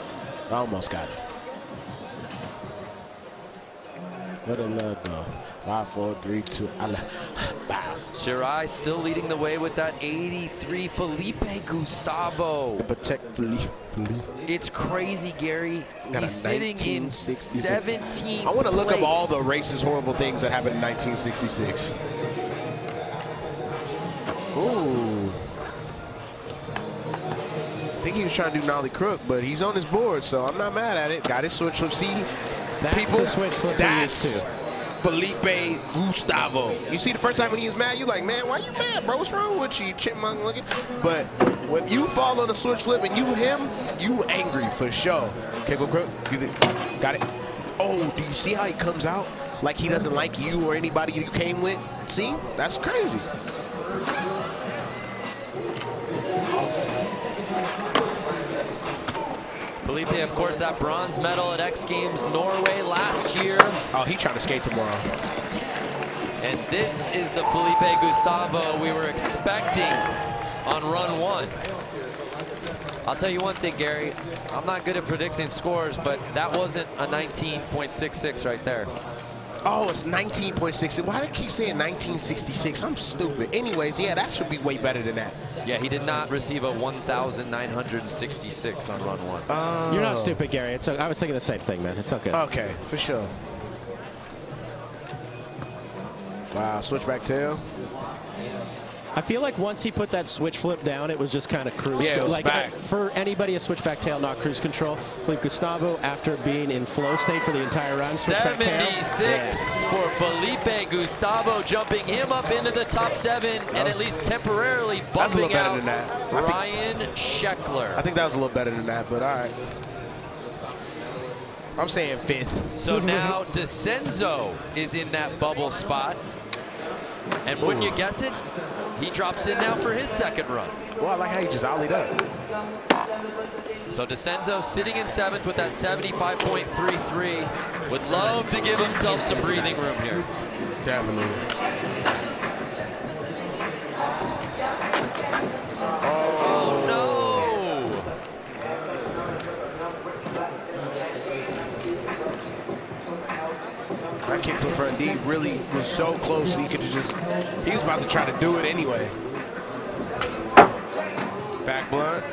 I almost got it. Let him let go. 5, 4, 3, 2. Bow. Shirai still leading the way with that 83. Felipe Gustavo. Protect Felipe. It's crazy, Gary. Got a He's sitting in 1966. 17th I want to look up all the place. racist, horrible things that happened in 1966. Ooh. I think he was trying to do Nollie Crook, but he's on his board, so I'm not mad at it. Got his switch flip. See, That's people, the switch flip that's we used to. Felipe Gustavo. You see the first time when he was mad, you like, man, why you mad, bro? What's wrong with you, chipmunk looking? But when you fall on a switch flip and you him, you angry for sure. Okay, go crook. Got it. Oh, do you see how he comes out? Like he doesn't like you or anybody you came with? See? That's crazy. Felipe, of course, that bronze medal at X Games Norway last year. Oh, he trying to skate tomorrow. And this is the Felipe Gustavo we were expecting on run 1. I'll tell you one thing, Gary. I'm not good at predicting scores, but that wasn't a 19.66 right there. Oh, it's 19.6. Why do I keep saying 1966? I'm stupid. Anyways, yeah, that should be way better than that. Yeah, he did not receive a 1,966 on run 1. You're not stupid, Gary. It's I was thinking the same thing, man. It's okay. Okay, for sure. Wow, switchback tail. I feel like once he put that switch flip down, it was just kind of cruise Yeah, it was like back. for anybody, a switchback tail, not cruise control. Felipe Gustavo, after being in flow state for the entire run, switchback tail. 76 for Felipe Gustavo, jumping him up into the top 7 and at least temporarily That's a little bumping better out than that. Ryan Scheckler. I think that was a little better than that, but all right. I'm saying 5th. So now DeCenzo is in that bubble spot. And wouldn't you guess it? He drops in now for his 2nd run. Well, I like how he just ollied up. So DeCenzo sitting in 7th with that 75.33. Would love to give himself some breathing room here. Definitely. Oh no! That kick from front D really was so close. He could just, he was about to try to do it anyway. Back blunt.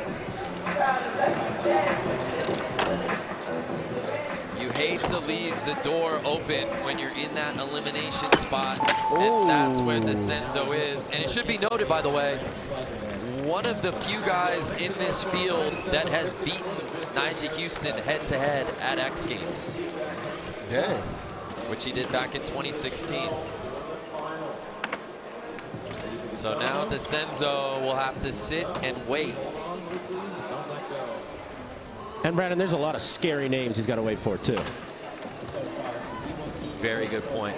You hate to leave the door open when you're in that elimination spot. Ooh. And that's where DeCenzo is. And it should be noted, by the way, one of the few guys in this field that has beaten Nigel Houston head-to-head at X Games. Dang. Which he did back in 2016. So now DeCenzo will have to sit and wait. And Brandon, there's a lot of scary names he's got to wait for, too. Very good point.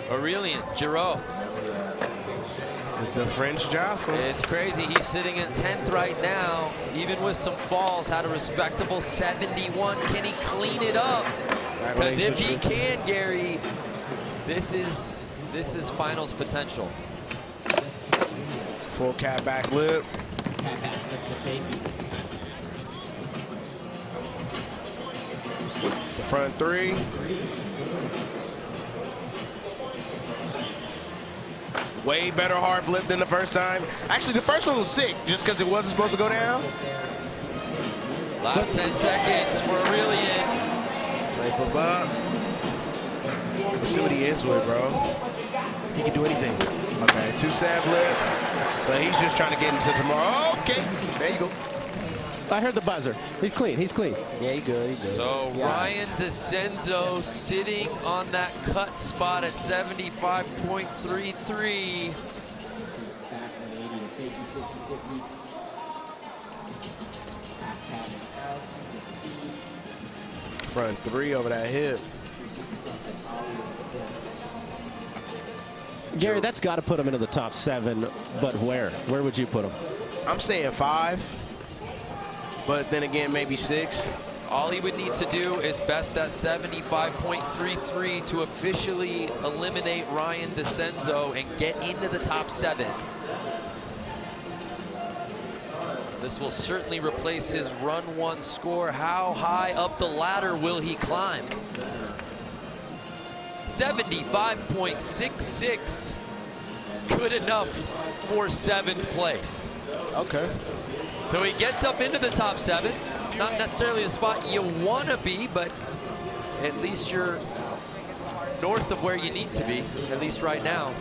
Aurelien Giraud. The French Jocelyn. It's crazy. He's sitting in 10th right now, even with some falls. Had a respectable 71. Can he clean it up? Because if he can, Gary, this is finals potential. Full cat back lip. The front 3. Way better hard flip than the first time. Actually, the first one was sick just because it wasn't supposed to go down. Last 10 seconds for Aurelien. Straight foot bump. Let's see what he is with, bro. He can do anything. Okay, 2 sab lip. So he's just trying to get into tomorrow. Okay, there you go. I heard the buzzer. He's clean. He's clean. Yeah, he good. He good. So yeah. Ryan DeCenzo sitting on that cut spot at 75.33. Front 3 over that hip. Gary, that's got to put him into the top 7, but where? Where would you put him? I'm saying 5, but then again, maybe 6. All he would need to do is best at 75.33 to officially eliminate Ryan DeCenzo and get into the top 7. This will certainly replace his run 1 score. How high up the ladder will he climb? 75.66. Good enough for 7th place. Okay. So he gets up into the top 7. Not necessarily the spot you want to be, but at least you're north of where you need to be, at least right now.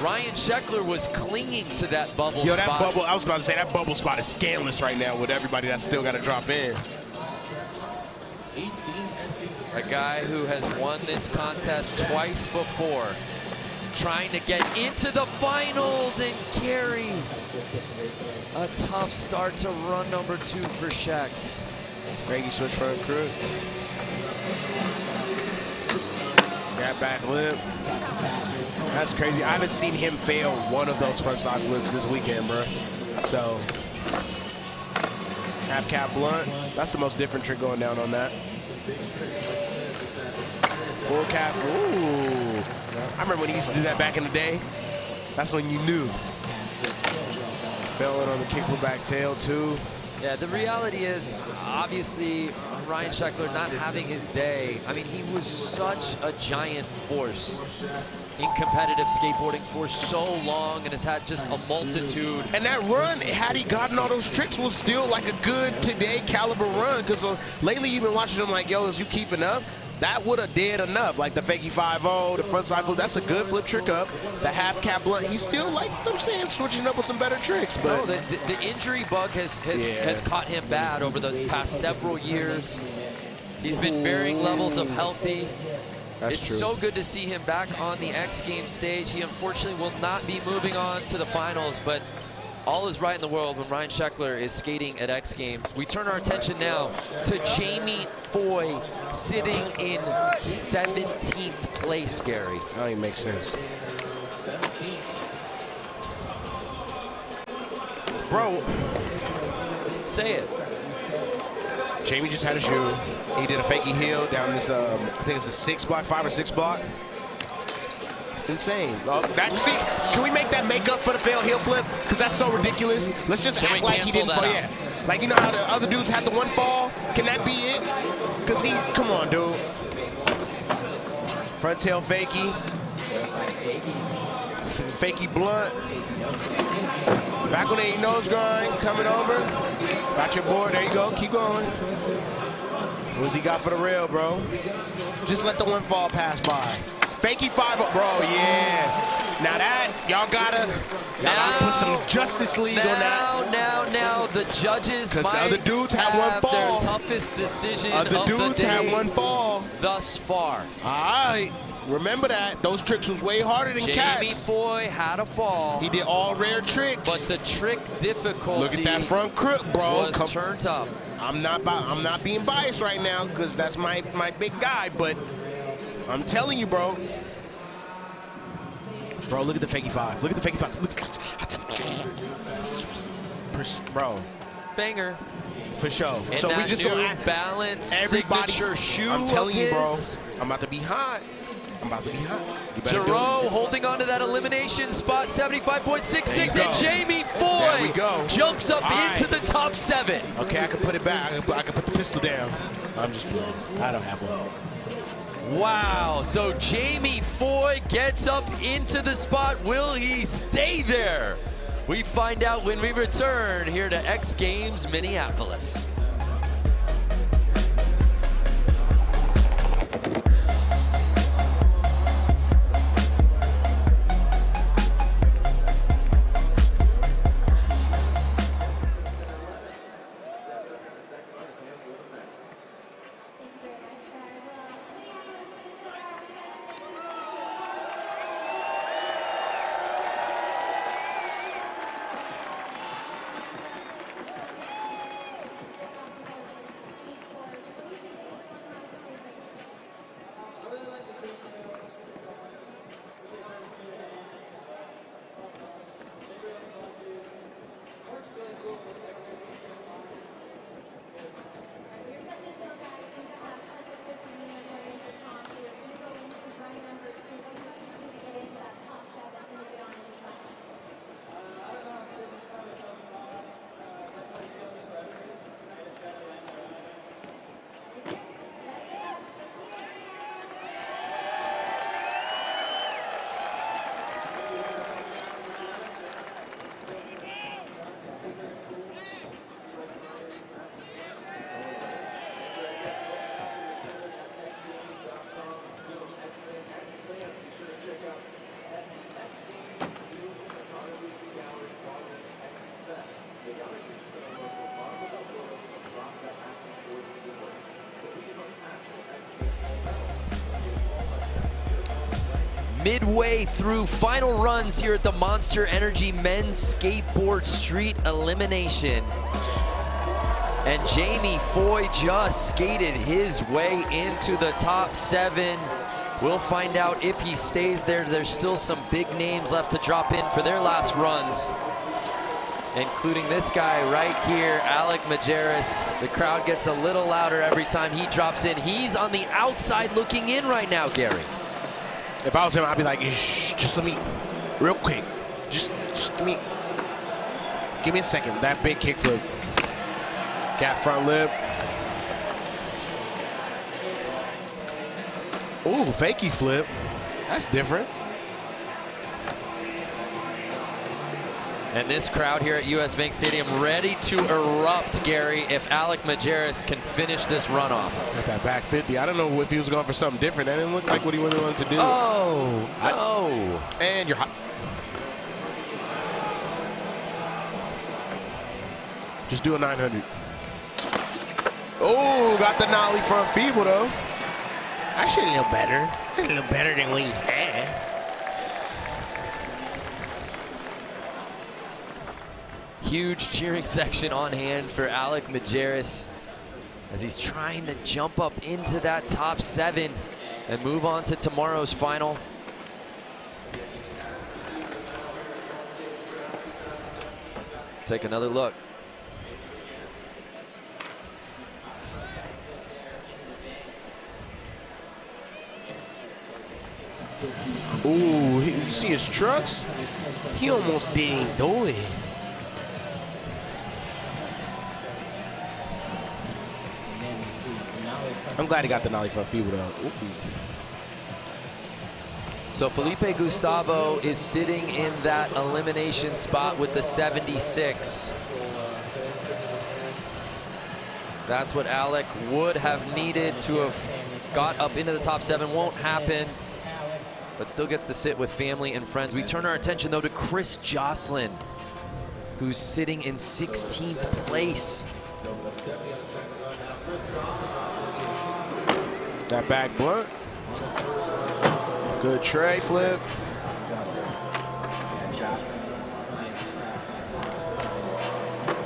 Ryan Sheckler was clinging to that bubble spot. That bubble, I was about to say, that bubble spot is scandalous right now with everybody that's still got to drop in. A guy who has won this contest twice before, trying to get into the finals, and Gary, a tough start to run number 2 for Shex. Frankie switch front crook. Grab back lip. That's crazy. I haven't seen him fail one of those front side flips this weekend, bro. So, half cap blunt. That's the most different trick going down on that. Full cap. Ooh. I remember when he used to do that back in the day. That's when you knew. Fell in on the kickflip back tail, too. Yeah, the reality is, obviously, Ryan Sheckler not having his day. I mean, he was such a giant force in competitive skateboarding for so long and has had just a multitude. And that run, had he gotten all those tricks, was still like a good today caliber run, because lately you've been watching him like, yo, is you keeping up? That would have did enough, like the fakie 5-0, the front side flip. That's a good flip trick up. The half cap blunt, he's still, like I'm saying, switching up with some better tricks. But no, the injury bug has caught him bad over those past several years. He's been varying levels of healthy. It's true. so good to see him back on the X Games stage. He unfortunately will not be moving on to the finals, but all is right in the world when Ryan Sheckler is skating at X Games. We turn our attention now to Jamie Foy sitting in 17th place, Gary. That don't even make sense. Bro. Say it. Jamie just had a shoe. He did a fakie heel down this, I think it's a 6 block, 5 or 6 block. Insane. See, can we make that make up for the failed heel flip? Because that's so ridiculous. Let's just act like he didn't fall. Yeah. Like, you know how the other dudes had the 1 fall? Can that be it? Because come on, dude. Front tail fakie. Fakie blunt. Back on the nose grind, coming over. Got your board, there you go, keep going. What's he got for the rail, bro? Just let the 1 fall pass by. Fakie 5-0, bro, yeah. Now that, y'all gotta put some Justice League on that. Now, the judges might other dudes have 1 fall. Their toughest decision of the dudes day have 1 fall. thus far. All right, remember that. Those tricks was way harder than cats. Jamie Foy had a fall. He did all rare tricks. But the trick difficulty look at that front crook, bro. was turned up. I'm not being biased right now because that's my big guy, but I'm telling you, bro. Bro, look at the fakie 5. Look at the fakie 5. Look at bro. Banger. For sure. And so we just gonna balance everybody. signature shoe. I'm telling you, bro. his. I'm about to be hot. You better Giroux holding on to that elimination spot, 75.66, There you and go. Jamie There we Foy go. jumps up All into right. the top 7. Okay, I can put it back. I can put the pistol down. I'm just playing. I don't have one. Wow, so Jamie Foy gets up into the spot. Will he stay there? We find out when we return here to X Games Minneapolis. midway through final runs here at the Monster Energy Men's Skateboard Street Elimination. And Jamie Foy just skated his way into the top 7. We'll find out if he stays there. There's still some big names left to drop in for their last runs, including this guy right here, Alec Majerus. The crowd gets a little louder every time he drops in. He's on the outside looking in right now, Gary. If I was him, I'd be like, shh, just let me, real quick, just let me, give me a second. That big kickflip. Gap front lip. Ooh, fakey flip. That's different. And this crowd here at US Bank Stadium ready to erupt, Gary, if Alec Majerus can finish this runoff. Got that back 50. I don't know if he was going for something different. That didn't look like what he really wanted to do. Oh, no. And you're hot. Just do a 900. Oh, got the nollie front feeble, though. That shit a little better. That's a little better than we had. Huge cheering section on hand for Alec Majerus as he's trying to jump up into that top 7 and move on to tomorrow's final. Take another look. Ooh, you see his trucks? He almost didn't do it. I'm glad he got the nollie front feeble though. Ooh. So Felipe Gustavo is sitting in that elimination spot with the 76. That's what Alec would have needed to have got up into the top 7. Won't happen, but still gets to sit with family and friends. We turn our attention though to Chris Jocelyn, who's sitting in 16th place. That back blunt. Good tray flip.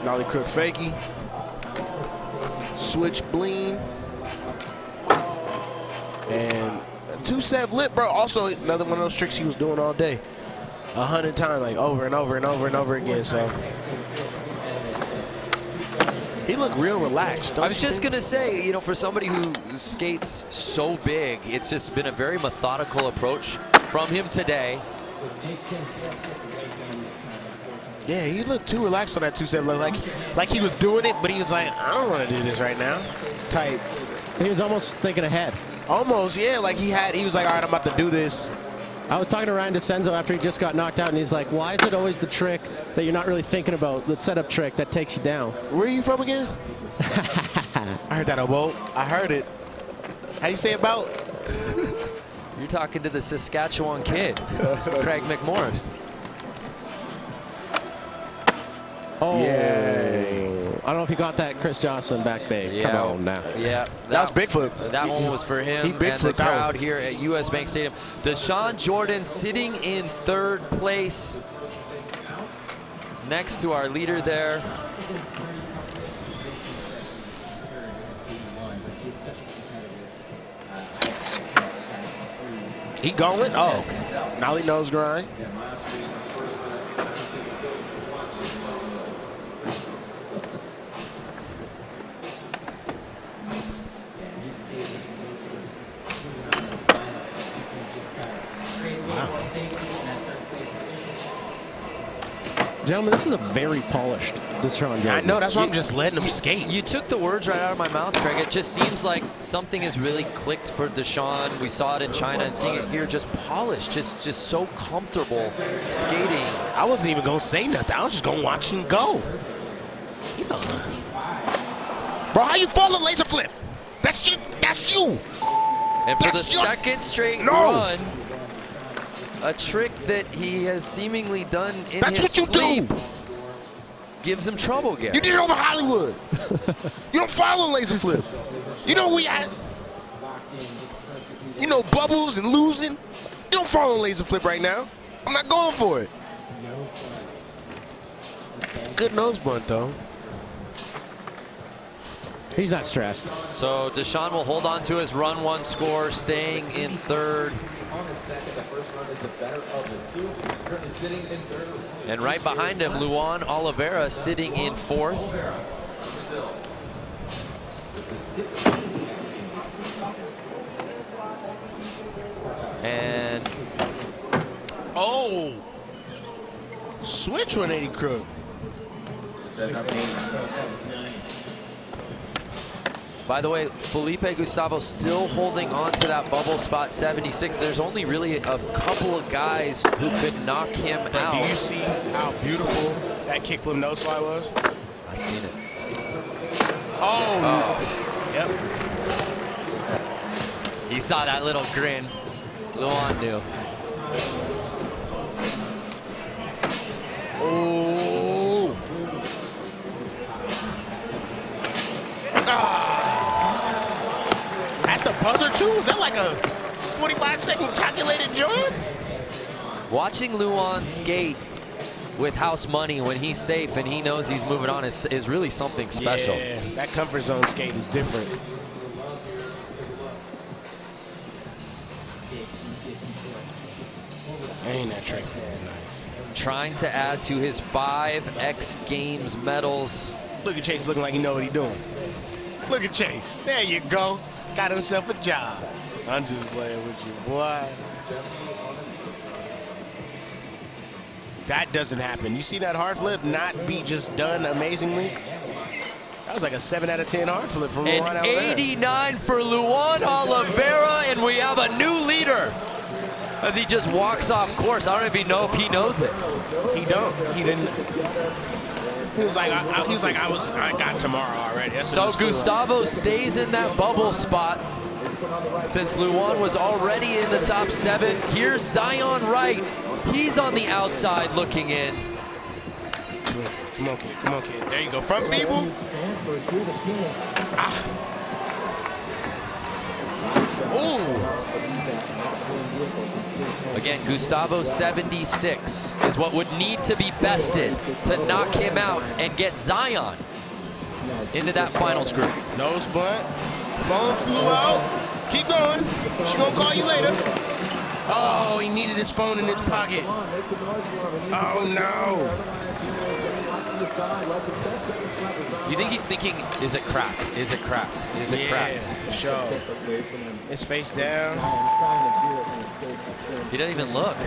Nollie crook fakie. Switch bleen. And a 2-7 lip, bro. Also another one of those tricks he was doing all day. 100 times, like over and over and over and over again. So he looked real relaxed. I was just going to say, you know, for somebody who skates so big, it's just been a very methodical approach from him today. Yeah, he looked too relaxed on that 2-7. Like he was doing it, but he was like, I don't want to do this right now. Type. He was almost thinking ahead. Almost, yeah. Like he was like, all right, I'm about to do this. I was talking to Ryan DeCenzo after he just got knocked out, and he's like, why is it always the trick that you're not really thinking about, the setup trick that takes you down? Where are you from again? I heard that, Obo. I heard it. How you say about? You're talking to the Saskatchewan kid, Craig McMorris. Oh, yay. I don't know if you got that Chris Jocelyn back big. Yeah. Come on now. Yeah, That was big flip. That one was for him He big and the flipped that crowd one. here at US Bank Stadium. Deshaun Jordan sitting in 3rd place next to our leader there. He going? Oh, nollie nose grind. Gentlemen, this is a very polished Deshaun Jordan. I know, that's why I'm just letting him skate. You took the words right out of my mouth, Craig. It just seems like something has really clicked for Deshaun. We saw it in China and seeing it here, just polished, just so comfortable skating. I wasn't even going to say nothing. I was just going to watch him go. You know. Bro, how you fall a laser flip? That's you. That's you. And for That's the your- second straight No. run, a trick that he has seemingly done in That's his what you sleep do. gives him trouble, Gary. You did it over Hollywood. You don't follow a laser flip. You know we at. You know bubbles and losing. Don't fall on laser flip right now. I'm not going for it. Good nose blunt, though. He's not stressed. So Deshaun will hold on to his run one score, staying in third. And right behind him, Luan Oliveira sitting in fourth. And oh, switch 180 crook. by the way, Felipe Gustavo still holding on to that bubble spot 76. There's only really a couple of guys who could knock him out. Do you see how beautiful that kickflip nose slide was? I seen it. Oh. Yep. He saw that little grin. Luan knew. Oh. At the buzzer too? Is that like a 45-second calculated joint? Watching Luan skate with house money when he's safe and he knows he's moving on is really something special. Yeah, that comfort zone skate is different. Ain't that tray flip is nice. Trying to add to his 5 X Games medals. Look at Chase looking like he know what he doing. Look at Chase. There you go. Got himself a job. I'm just playing with you, boy. That doesn't happen. You see that hard flip not be just done amazingly? That was like a 7 out of 10 hard flip from Luan An Oliveira. 89 for Luan Oliveira, and we have a new leader as he just walks off course. I don't even know if he knows it. He don't. He didn't. He was like, I got tomorrow already. That's So Gustavo stays in that bubble spot since Luan was already in the top 7. Here's Zion Wright. He's on the outside looking in. Come on, kid. Come on, kid. There you go. Front feeble. Ah. Ooh. Again, Gustavo 76 is what would need to be bested to knock him out and get Zion into that finals group. Nose blunt. Phone flew out. Keep going. She gonna call you later. Oh, he needed his phone in his pocket. Oh, no. You think he's thinking, is it cracked? Is it cracked? Is it cracked? For sure. His face down. He doesn't even look.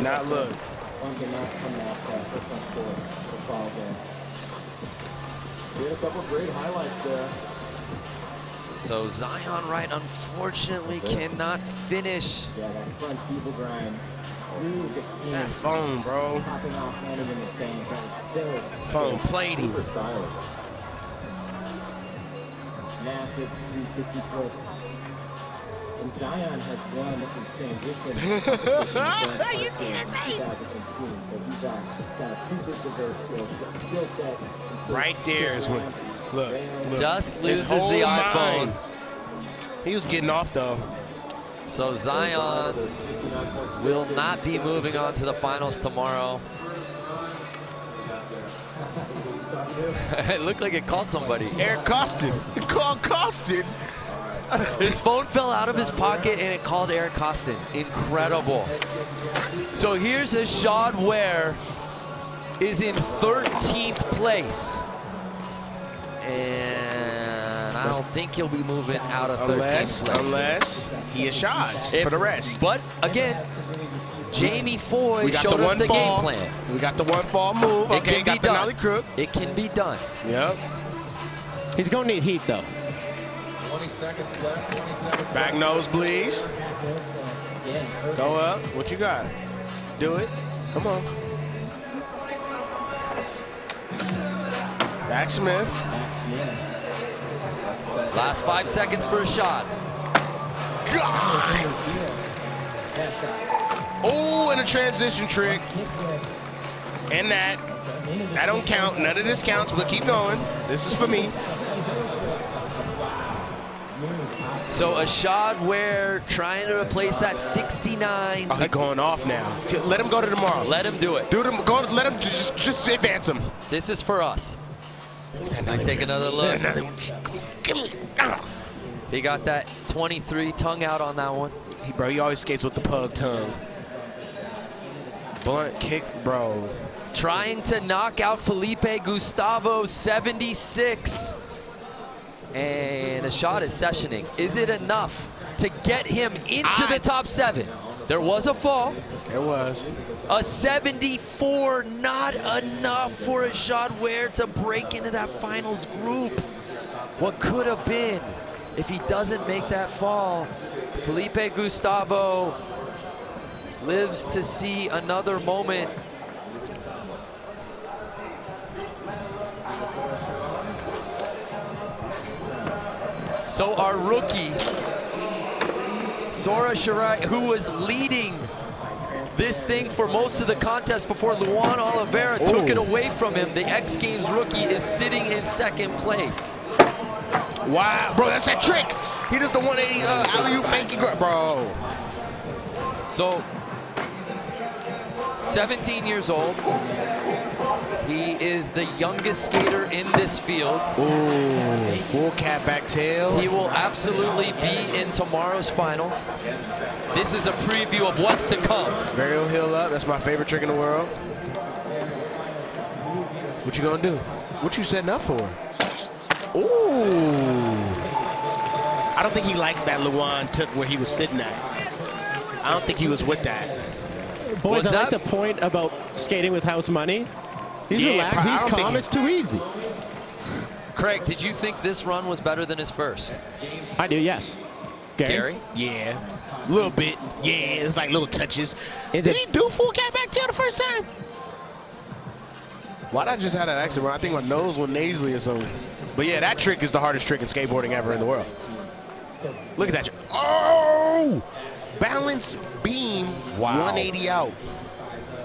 Not look. So Zion Wright unfortunately cannot finish. That phone, bro. Phone plating. Massive 360 foot. And Zion has won this transition. You see that face? So he's got a super diverse skill set. Right there is when, look. Just His loses whole the iPhone. mind. He was getting off though. So Zion will not be moving on to the finals tomorrow. It looked like it called somebody. Eric Costin. It called Costin. His phone fell out of his pocket and it called Eric Costin. Incredible. So here's Ashad Ware is in 13th place. And I don't think he'll be moving out of 13th place. Unless he is shots for the rest. But again, Jamie Foy showed us the game plan. We got the one fall move. It Okay, can got be the done. nollie crook. It can be done. Yep. He's going to need heat, though. 20 seconds left, 20 seconds. Back nose, please. Go up. What you got? Do it. Come on. Back Smith. Last 5 seconds for a shot. God! Oh, and a transition trick. And that. That don't count. None of this counts. We'll keep going. This is for me. So Ashad Ware trying to replace that 69. Oh, he's going off now. Let him go to tomorrow. Let him do it. Let him just advance him. This is for us. I take another look. He got that 23 tongue out on that one. Bro, he always skates with the pug tongue. Blunt kick, bro. Trying to knock out Felipe Gustavo, 76. And a shot is sessioning. Is it enough to get him into the top 7? There was a fall. There was. A 74, not enough for Ashad Ware to break into that finals group. What could have been if he doesn't make that fall. Felipe Gustavo lives to see another moment. So our rookie, Sora Shirai, who was leading this thing for most of the contest before Luan Oliveira took it away from him, the X Games rookie is sitting in 2nd place. Wow, bro, that's that trick. He does the 180 alley-oop fakey, bro. So, 17 years old. He is the youngest skater in this field. Ooh, full cat back tail. He will absolutely be in tomorrow's final. This is a preview of what's to come. Burial heel up, that's my favorite trick in the world. What you gonna do? What you setting up for? Ooh. I don't think he liked that Luan took where he was sitting at. I don't think he was with that. Boys, I like the point about skating with house money. He's relaxed, he's calm, it's too easy. Craig, did you think this run was better than his first? I do, yes. Gary? Yeah, a little bit. Yeah, it's like little touches. Did he do full cat back tail the first time? Why'd I just have that accident? I think my nose went nasally or something. But yeah, that trick is the hardest trick in skateboarding ever in the world. Look at that. Oh! Balance beam, wow. 180 out.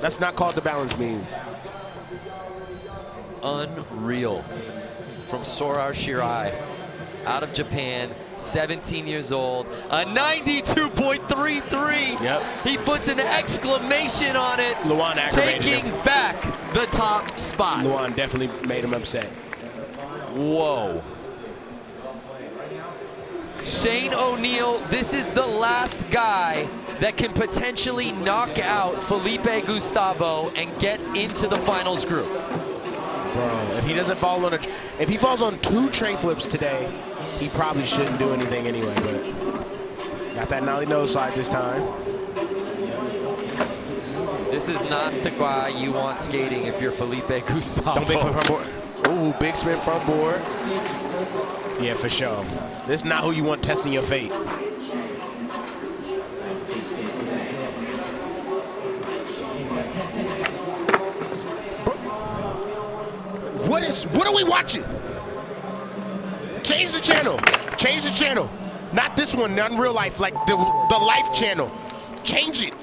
That's not called the balance beam. Unreal. From Sorar Shirai, out of Japan, 17 years old, a 92.33. Yep. He puts an exclamation on it, Luan aggravated taking him. back the top spot. Luan definitely made him upset. Whoa. Shane O'Neill, this is the last guy that can potentially knock out Felipe Gustavo and get into the finals group. Bro, if he doesn't fall on if he falls on 2 tray flips today, he probably shouldn't do anything anyway, but got that nollie nose slide this time. This is not the guy you want skating if you're Felipe Gustavo. Don't big flip front board. Ooh, big spin front board. Yeah, for sure. This is not who you want testing your fate. What are we watching? Change the channel. Change the channel. Not this one, not in real life, like the life channel. Change it.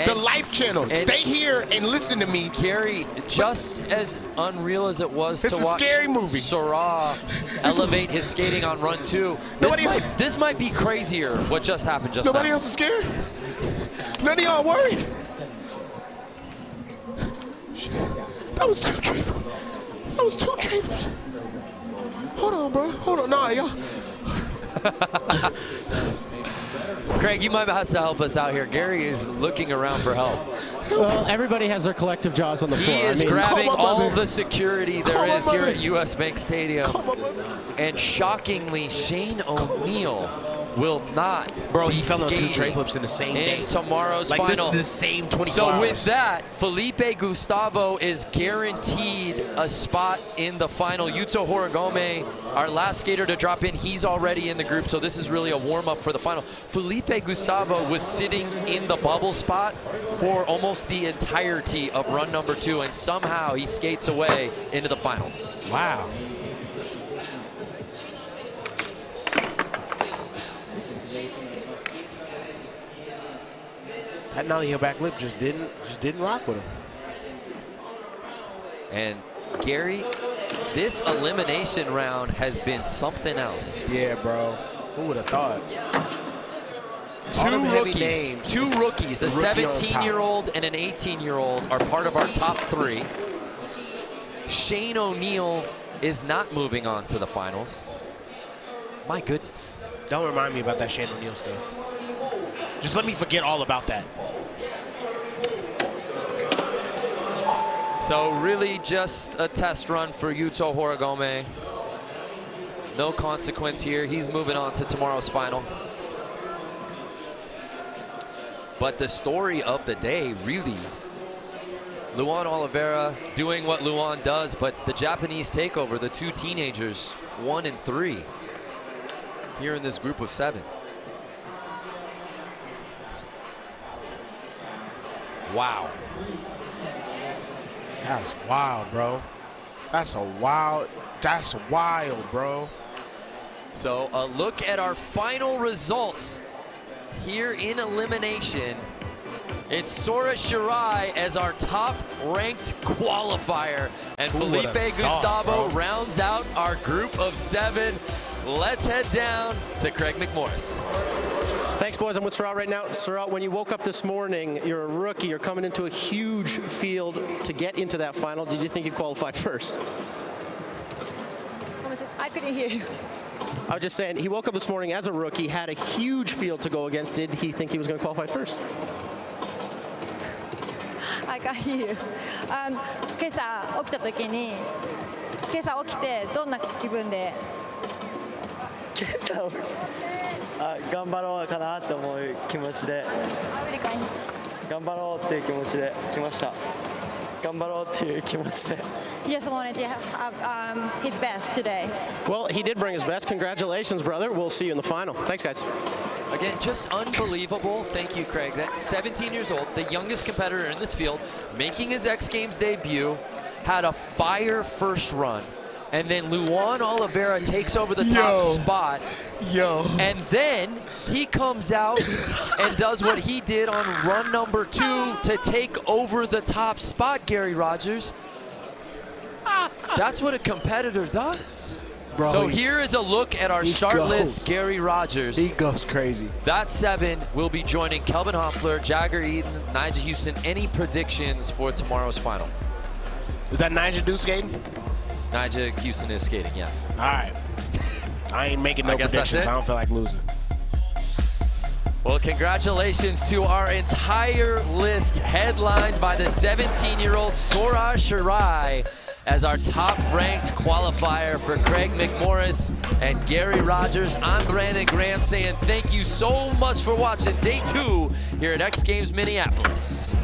The life channel. Stay here and listen to me. Gary, just as unreal as it was to watch scary movie. Sora elevate his skating on run 2, this might be crazier what just happened just Nobody now. else is scared? None of y'all worried? That was 2 tray flips. That was 2 tray flips. Hold on, bro. Hold on. Nah, y'all. Craig, you might have to help us out here. Gary is looking around for help. Well, everybody has their collective jaws on the floor. He is grabbing all the security there is here at US Bank Stadium. And shockingly, Shane O'Neill will not he fell on 2 tray flips in the same day. In tomorrow's like final. This is the same 24 So hours. with that, Felipe Gustavo is guaranteed a spot in the final. Yuto Horigome, our last skater to drop in, he's already in the group, so this is really a warm-up for the final. Felipe Gustavo was sitting in the bubble spot for almost the entirety of run number 2, and somehow he skates away into the final. Wow. That nollie heel back lip just didn't rock with him. And Gary, This elimination round has been something else. Yeah, bro. Who would have thought? Two rookies, a Rookie on top. 17-year-old and an 18-year-old are part of our top 3. Shane O'Neill is not moving on to the finals. My goodness. Don't remind me about that Shane O'Neill stuff. Just let me forget all about that. So really just a test run for Yuto Horigome. No consequence here. He's moving on to tomorrow's final. But the story of the day, really, Luan Oliveira doing what Luan does, but the Japanese takeover, the 2 teenagers, 1 and 3, here in this group of 7. Wow. That's wild, bro. That's wild, bro. So a look at our final results here in elimination. It's Sora Shirai as our top-ranked qualifier, and Felipe Gustavo rounds out our group of 7. Let's head down to Craig McMorris. Thanks, boys. I'm with Surratt right now. Surratt, when you woke up this morning, you're a rookie. You're coming into a huge field to get into that final. Did you think you qualified first? I couldn't hear you. I was just saying, he woke up this morning as a rookie, had a huge field to go against. Did he think he was going to qualify first? I can't hear you. 今朝起きた時に、今朝起きてどんな気分で？今朝頑張ろうかなと思う気持ちで、頑張ろうっていう気持ちで来ました。頑張ろうっていう気持ちで。He just wanted to have his best today. Well, he did bring his best. Congratulations, brother. We'll see you in the final. Thanks, guys. Again, just unbelievable. Thank you, Craig. That's 17 years old, the youngest competitor in this field, making his X Games debut, had a fire first run. And then Luan Oliveira takes over the top spot. And then he comes out and does what he did on run number 2 to take over the top spot, Gary Rogers. That's what a competitor does. Bro, so here is a look at our start list, Gary Rogers. He goes crazy. That 7 will be joining Kelvin Hoffler, Jagger Eaton, Nigel Houston. Any predictions for tomorrow's final? Is that Nigel do skating? Nigel Houston is skating, yes. All right. I ain't making no predictions. I don't feel like losing. Well, congratulations to our entire list, headlined by the 17-year-old Sora Shirai as our top-ranked qualifier for Craig McMorris and Gary Rogers. I'm Brandon Graham saying thank you so much for watching Day 2 here at X Games Minneapolis.